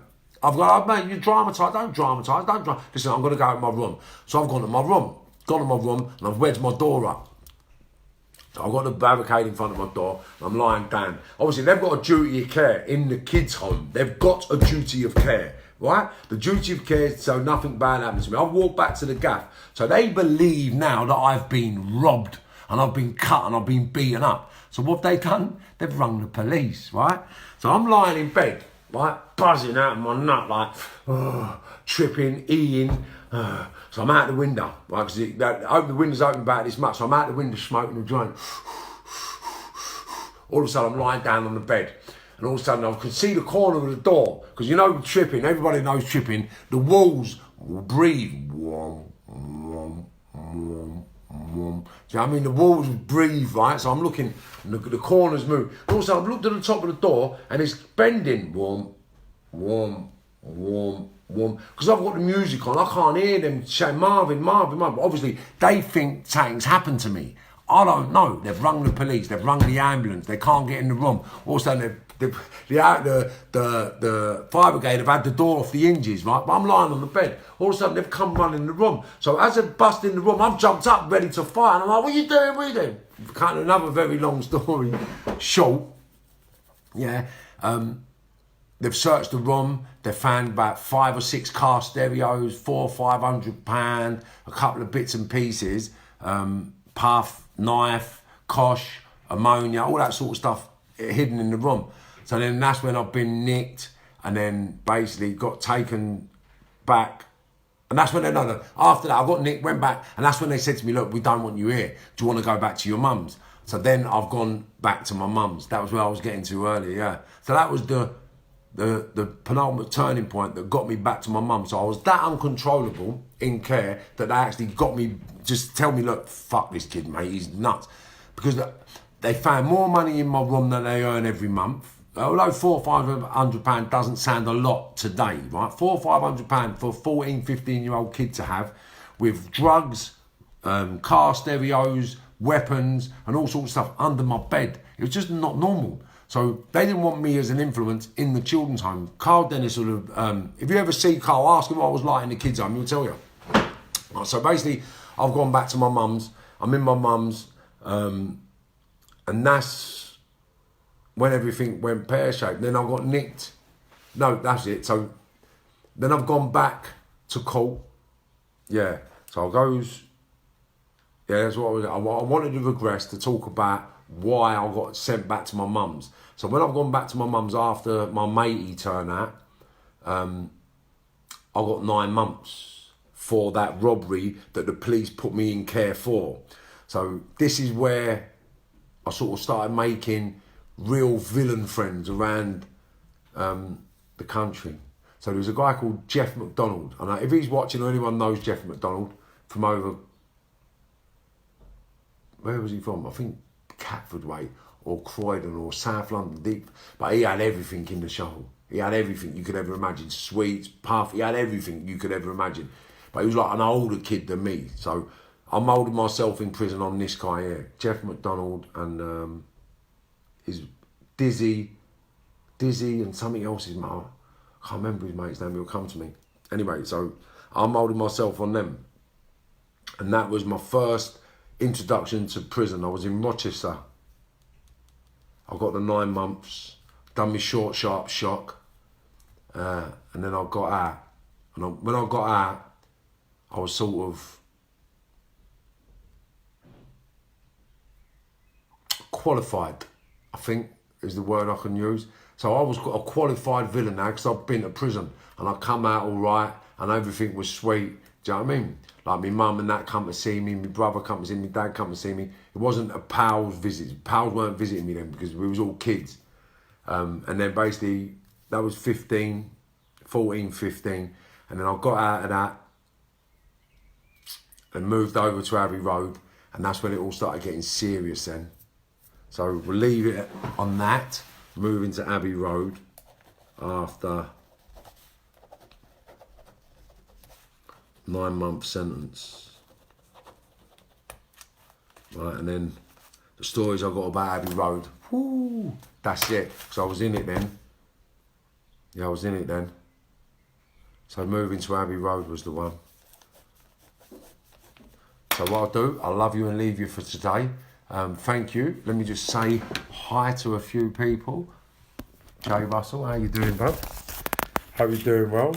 Speaker 1: I've got, mate, you dramatise. Don't dramatise. Listen, I'm going to go to my room. So I've gone to my room, and I've wedged my door up. So I've got the barricade in front of my door, and I'm lying down. Obviously, they've got a duty of care in the kids' home. They've got a duty of care, right? The duty of care is so nothing bad happens to me. I've walked back to the gaff. So they believe now that I've been robbed, and I've been cut, and I've been beaten up. So what have they done? They've rung the police, right? So I'm lying in bed, right, buzzing out of my nut, like, tripping, eating. So I'm out the window, right, because the window's open about this much, so I'm out the window smoking a joint. All of a sudden I'm lying down on the bed, and all of a sudden I can see the corner of the door, because you know tripping, everybody knows tripping, the walls will breathe. Do you know what I mean? The walls breathe, right? So I'm looking, and the corners move. And also I've looked at the top of the door, and it's bending. Because I've got the music on, I can't hear them saying Marvin. Obviously, they think something's happened to me. I don't know. They've rung the police, they've rung the ambulance, they can't get in the room. Also, the fire brigade have had the door off the hinges, right? But I'm lying on the bed. All of a sudden, they've come running in the room. So as they've busted in the room, I've jumped up ready to fire. And I'm like, what are you doing? Kind of another very long story short. Yeah. They've searched the room. They've found about 5 or 6 car stereos, £400 or £500, a couple of bits and pieces, puff, knife, kosh, ammonia, all that sort of stuff hidden in the room. So then that's when I've been nicked and then basically got taken back. And that's when after that I got nicked, went back, and that's when they said to me, look, we don't want you here. Do you want to go back to your mum's? So then I've gone back to my mum's. That was where I was getting to earlier, yeah. So that was the the penultimate turning point that got me back to my mum. So I was that uncontrollable in care that they actually got me, just tell me, look, fuck this kid, mate, he's nuts. Because they found more money in my room than they earn every month. Although £400 or £500 doesn't sound a lot today, right? £400 or £500 for a 14, 15-year-old kid to have, with drugs, car stereos, weapons, and all sorts of stuff under my bed. It was just not normal. So they didn't want me as an influence in the children's home. Carl Dennis sort of, if you ever see Carl, ask him what I was like in the kids' home, he'll tell you. Right, so basically, I've gone back to my mum's. I'm in my mum's, and that's when everything went pear-shaped. Then I got nicked. No, that's it. So then I've gone back to court. Yeah. So I goes, yeah, that's what I wanted to regress to talk about why I got sent back to my mum's. So when I've gone back to my mum's after my matey turned out, I got 9 months for that robbery that the police put me in care for. So this is where I sort of started making real villain friends around the country. So there was a guy called Jeff McDonald. And if he's watching or anyone knows Jeff McDonald from over, where was he from? I think Catford Way or Croydon or South London deep. But he had everything in the show. He had everything you could ever imagine. Sweets, puff, he had everything you could ever imagine. But he was like an older kid than me. So I moulded myself in prison on this guy here, Jeff McDonald, and his Dizzy and something else, his mate. I can't remember his mate's name, he'll come to me. Anyway, so I moulded myself on them. And that was my first introduction to prison. I was in Rochester. I got the 9 months, done my short, sharp shock, and then I got out. And when I got out, I was sort of qualified, I think is the word I can use. So I was a qualified villain now because I've been to prison and I come out all right and everything was sweet. Do you know what I mean? Like my mum and that come to see me, my brother come to see me, my dad come to see me. It wasn't a pal's visit. Pals weren't visiting me then because we was all kids. And then basically that was 14, 15. And then I got out of that and moved over to Abbey Road. And that's when it all started getting serious then. So we'll leave it on that, moving to Abbey Road after 9-month sentence. Right, and then the stories I got about Abbey Road, whoo, that's it. So I was in it then. Yeah, I was in it then. So moving to Abbey Road was the one. So what I'll do, I'll love you and leave you for today. Thank you. Let me just say hi to a few people. Jay Russell, how you doing, bro? Hope you're doing well.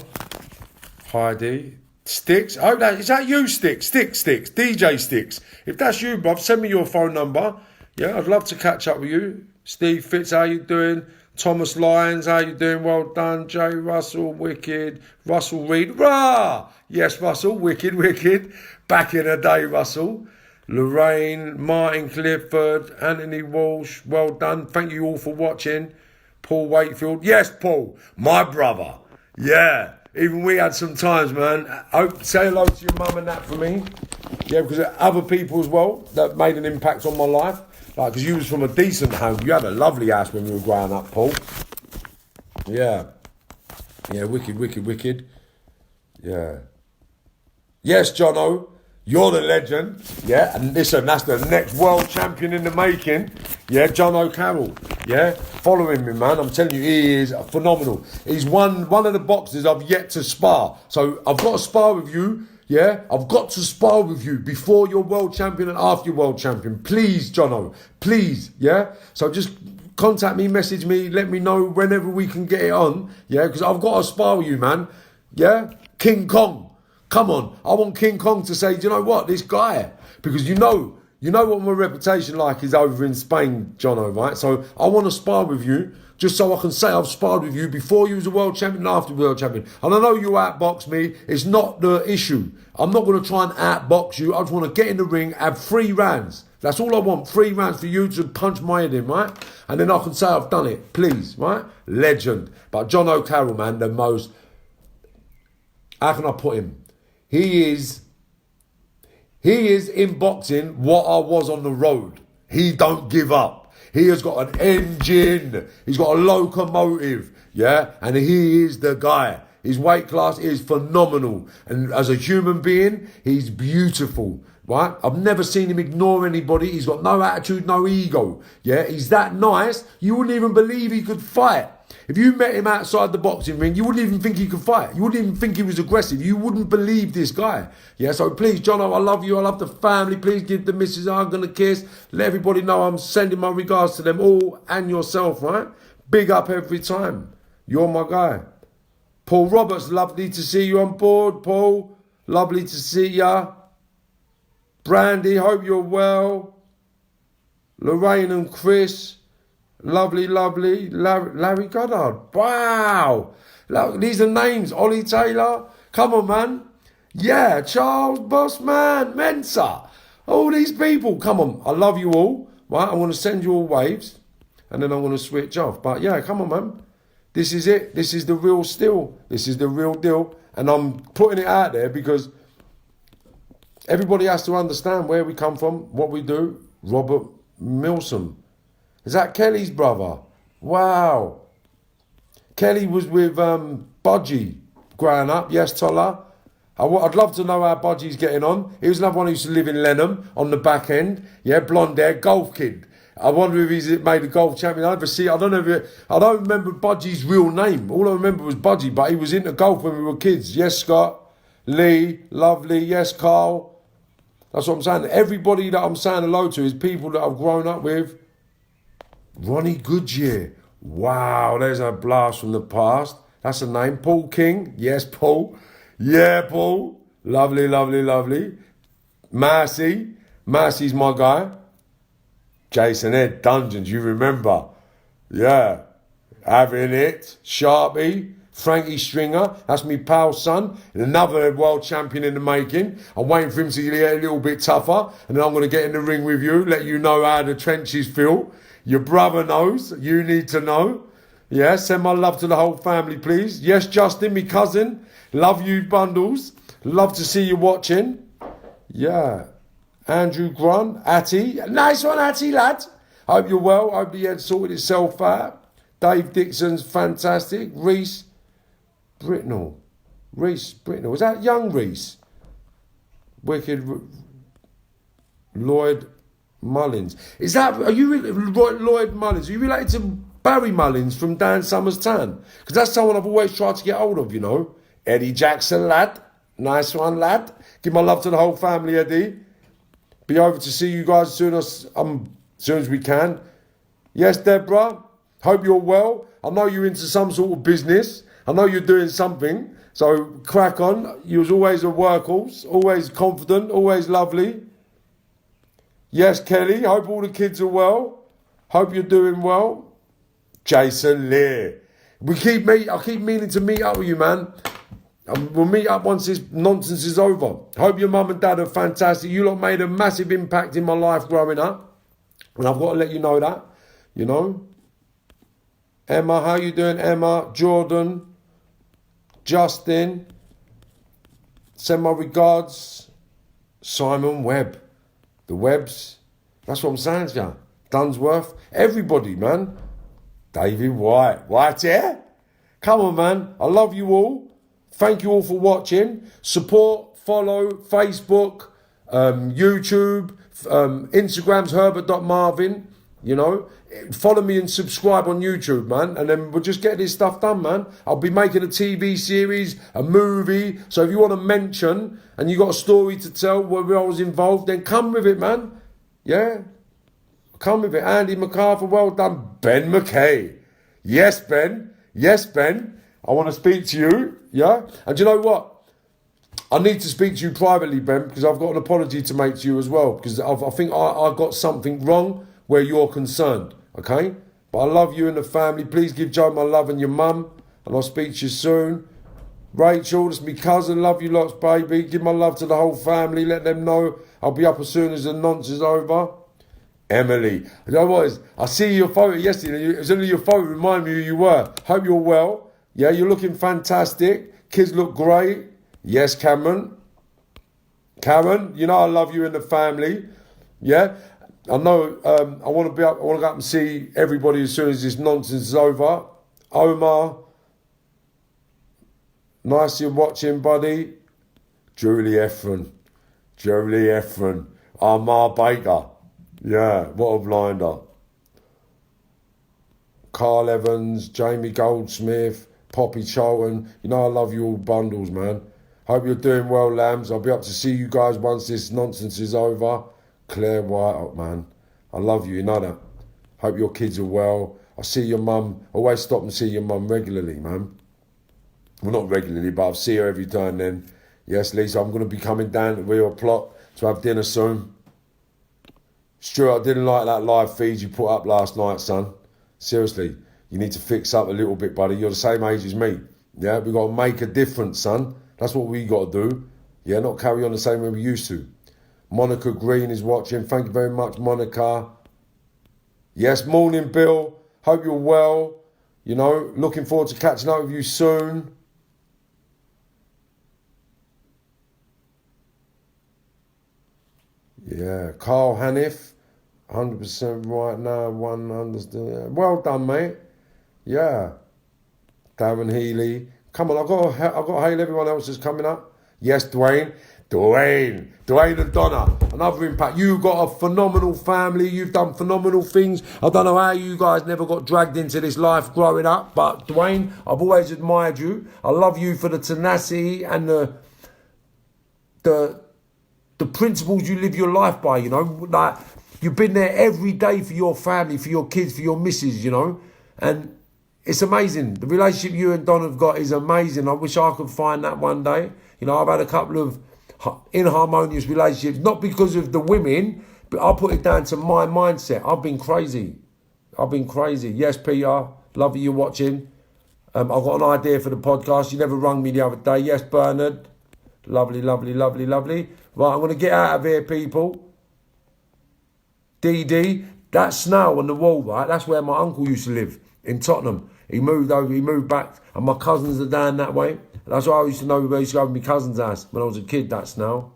Speaker 1: Heidi. Sticks. Oh, is that you, Sticks? Sticks. DJ Sticks. If that's you, bruv, send me your phone number. Yeah, I'd love to catch up with you. Steve Fitz, how you doing? Thomas Lyons, how you doing? Well done. Jay Russell, wicked. Russell Reed, rah! Yes, Russell, wicked. Back in a day, Russell. Lorraine, Martin Clifford, Anthony Walsh, well done. Thank you all for watching. Paul Wakefield, yes, Paul, my brother. Yeah, even we had some times, man. Say hello to your mum and that for me. Yeah, because there are other people as well that made an impact on my life. Like, because you was from a decent home. You had a lovely house when you were growing up, Paul. Yeah. Yeah, wicked. Yeah. Yes, Jono. You're the legend, yeah, and listen, that's the next world champion in the making, yeah, John O'Carroll, yeah, following me, man, I'm telling you, he is phenomenal. He's one of the boxers I've yet to spar, so I've got to spar with you, yeah, I've got to spar with you before you're world champion and after you're world champion, please, Jono, please, yeah, so just contact me, message me, let me know whenever we can get it on, yeah, because I've got to spar with you, man, yeah, King Kong. Come on, I want King Kong to say, do you know what, this guy, because you know what my reputation like is over in Spain, Jono, right? So I want to spar with you, just so I can say I've sparred with you before you was a world champion and after world champion. And I know you outbox me, it's not the issue. I'm not going to try and outbox you, I just want to get in the ring, have 3 rounds. That's all I want. 3 rounds for you to punch my head in, right? And then I can say I've done it. Please, right? Legend. But John O'Carroll, man, the most... How can I put him? He is in boxing what I was on the road. He don't give up. He has got an engine. He's got a locomotive. Yeah? And he is the guy. His weight class is phenomenal. And as a human being, he's beautiful. Right? I've never seen him ignore anybody. He's got no attitude, no ego. Yeah? He's that nice, you wouldn't even believe he could fight. If you met him outside the boxing ring, you wouldn't even think he could fight. You wouldn't even think he was aggressive. You wouldn't believe this guy. Yeah, so please, Jono, I love you. I love the family. Please give the missus a hug and a kiss. Let everybody know I'm sending my regards to them all and yourself, right? Big up every time. You're my guy. Paul Roberts, lovely to see you on board, Paul. Lovely to see ya. Brandy, hope you're well. Lorraine and Chris. Lovely. Larry Goddard. Wow. Look, these are names. Ollie Taylor. Come on, man. Yeah, Charles Bossman. Mensa. All these people. Come on. I love you all. Right, I'm going to send you all waves. And then I'm going to switch off. But yeah, come on, man. This is it. This is the real still. This is the real deal. And I'm putting it out there because everybody has to understand where we come from, what we do. Robert Milsom. Is that Kelly's brother? Wow. Kelly was with Budgie growing up. Yes, Tolla. I'd love to know how Budgie's getting on. He was another one who used to live in Lenham on the back end. Yeah, blonde hair, golf kid. I wonder if he's made a golf champion. I don't remember Budgie's real name. All I remember was Budgie, but he was into golf when we were kids. Yes, Scott. Lee, lovely. Yes, Carl. That's what I'm saying. Everybody that I'm saying hello to is people that I've grown up with. Ronnie Goodyear. Wow, there's a blast from the past. That's a name. Paul King. Yes, Paul. Yeah, Paul. Lovely. Marcy's my guy. Jason Ed Dungeons, you remember. Yeah. Having it. Sharpie. Frankie Stringer. That's me pal's son. And another world champion in the making. I'm waiting for him to get a little bit tougher. And then I'm going to get in the ring with you. Let you know how the trenches feel. Your brother knows. You need to know. Yeah, send my love to the whole family, please. Yes, Justin, me cousin. Love you, bundles. Love to see you watching. Yeah. Andrew Grun, Atty. Nice one, Atty, lad. Hope you're well. Hope the head sorted itself out. Dave Dixon's fantastic. Reese Britnell. Was that young Reese? Wicked. Lloyd Mullins. Are you Lloyd Mullins? Are you related to Barry Mullins from Dan Summers Tan? Because that's someone I've always tried to get hold of, you know. Eddie Jackson, lad. Nice one, lad. Give my love to the whole family, Eddie. Be over to see you guys as soon as we can. Yes, Deborah. Hope you're well. I know you're into some sort of business. I know you're doing something. So crack on. You was always a workhorse. Always confident. Always lovely. Yes, Kelly, hope all the kids are well. Hope you're doing well. Jason Lear. I keep meaning to meet up with you, man. We'll meet up once this nonsense is over. Hope your mum and dad are fantastic. You lot made a massive impact in my life growing up. And I've got to let you know that, you know. Emma, how you doing, Emma? Jordan. Justin. Send my regards. Simon Webb. The Webbs, that's what I'm saying to you. Dunsworth, everybody, man. David White. White, yeah? Come on, man. I love you all. Thank you all for watching. Support, follow, Facebook, YouTube, Instagram's herbert.marvin. You know, follow me and subscribe on YouTube, man. And then we'll just get this stuff done, man. I'll be making a TV series, a movie. So if you want to mention and you got a story to tell where I was involved, then come with it, man. Yeah? Come with it. Andy MacArthur, well done. Ben McKay. Yes, Ben. I want to speak to you. Yeah? And do you know what? I need to speak to you privately, Ben, because I've got an apology to make to you as well. Because I think I got something wrong where you're concerned, okay? But I love you and the family. Please give Joe my love and your mum, and I'll speak to you soon. Rachel, that's me cousin. Love you lots, baby. Give my love to the whole family. Let them know I'll be up as soon as the nonsense is over. Emily. You know what is? I see your photo yesterday. It was only your photo. Remind me who you were. Hope you're well. Yeah, you're looking fantastic. Kids look great. Yes, Cameron. Karen, you know I love you and the family. Yeah, I know. I want to go up and see everybody as soon as this nonsense is over. Omar, nice you're watching, buddy. Julie Efron. Amar Baker. Yeah, what a blinder. Carl Evans, Jamie Goldsmith, Poppy Charlton. You know I love you all bundles, man. Hope you're doing well, lambs. I'll be up to see you guys once this nonsense is over. Claire White, man. I love you know that. Hope your kids are well. I see your mum. Always stop and see your mum regularly, man. Well, not regularly, but I'll see her every time and then. Yes, Lisa, I'm going to be coming down to Real Plot to have dinner soon. Stuart, I didn't like that live feed you put up last night, son. Seriously, you need to fix up a little bit, buddy. You're the same age as me. Yeah, we got to make a difference, son. That's what we got to do. Yeah, not carry on the same way we used to. Monica Green is watching. Thank you very much, Monica. Yes, morning, Bill. Hope you're well. You know, looking forward to catching up with you soon. Yeah, Carl Haniff. 100% right now. One understand. Well done, mate. Yeah. Darren Healy. Come on, I've got to hail everyone else that's coming up. Yes, Dwayne and Donna. Another impact. You've got a phenomenal family. You've done phenomenal things. I don't know how you guys never got dragged into this life growing up, but Dwayne, I've always admired you. I love you for the tenacity and the principles you live your life by, you know. Like, you've been there every day for your family, for your kids, for your missus, you know. And it's amazing. The relationship you and Don have got is amazing. I wish I could find that one day. You know, I've had a couple of inharmonious relationships, not because of the women, but I put it down to my mindset. I've been crazy. Yes, Peter, love you watching. I've got an idea for the podcast. You never rung me the other day. Yes, Bernard. Lovely. Right, I'm going to get out of here, people. DD, that snail on the wall, right? That's where my uncle used to live, in Tottenham. He moved back, and my cousins are down that way. That's why I used to know where I used to go to my cousin's house when I was a kid, that snail.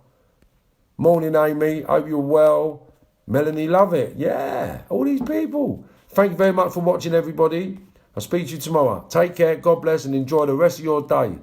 Speaker 1: Morning, Amy. Hope you're well. Melanie, love it. Yeah, all these people. Thank you very much for watching, everybody. I'll speak to you tomorrow. Take care, God bless, and enjoy the rest of your day.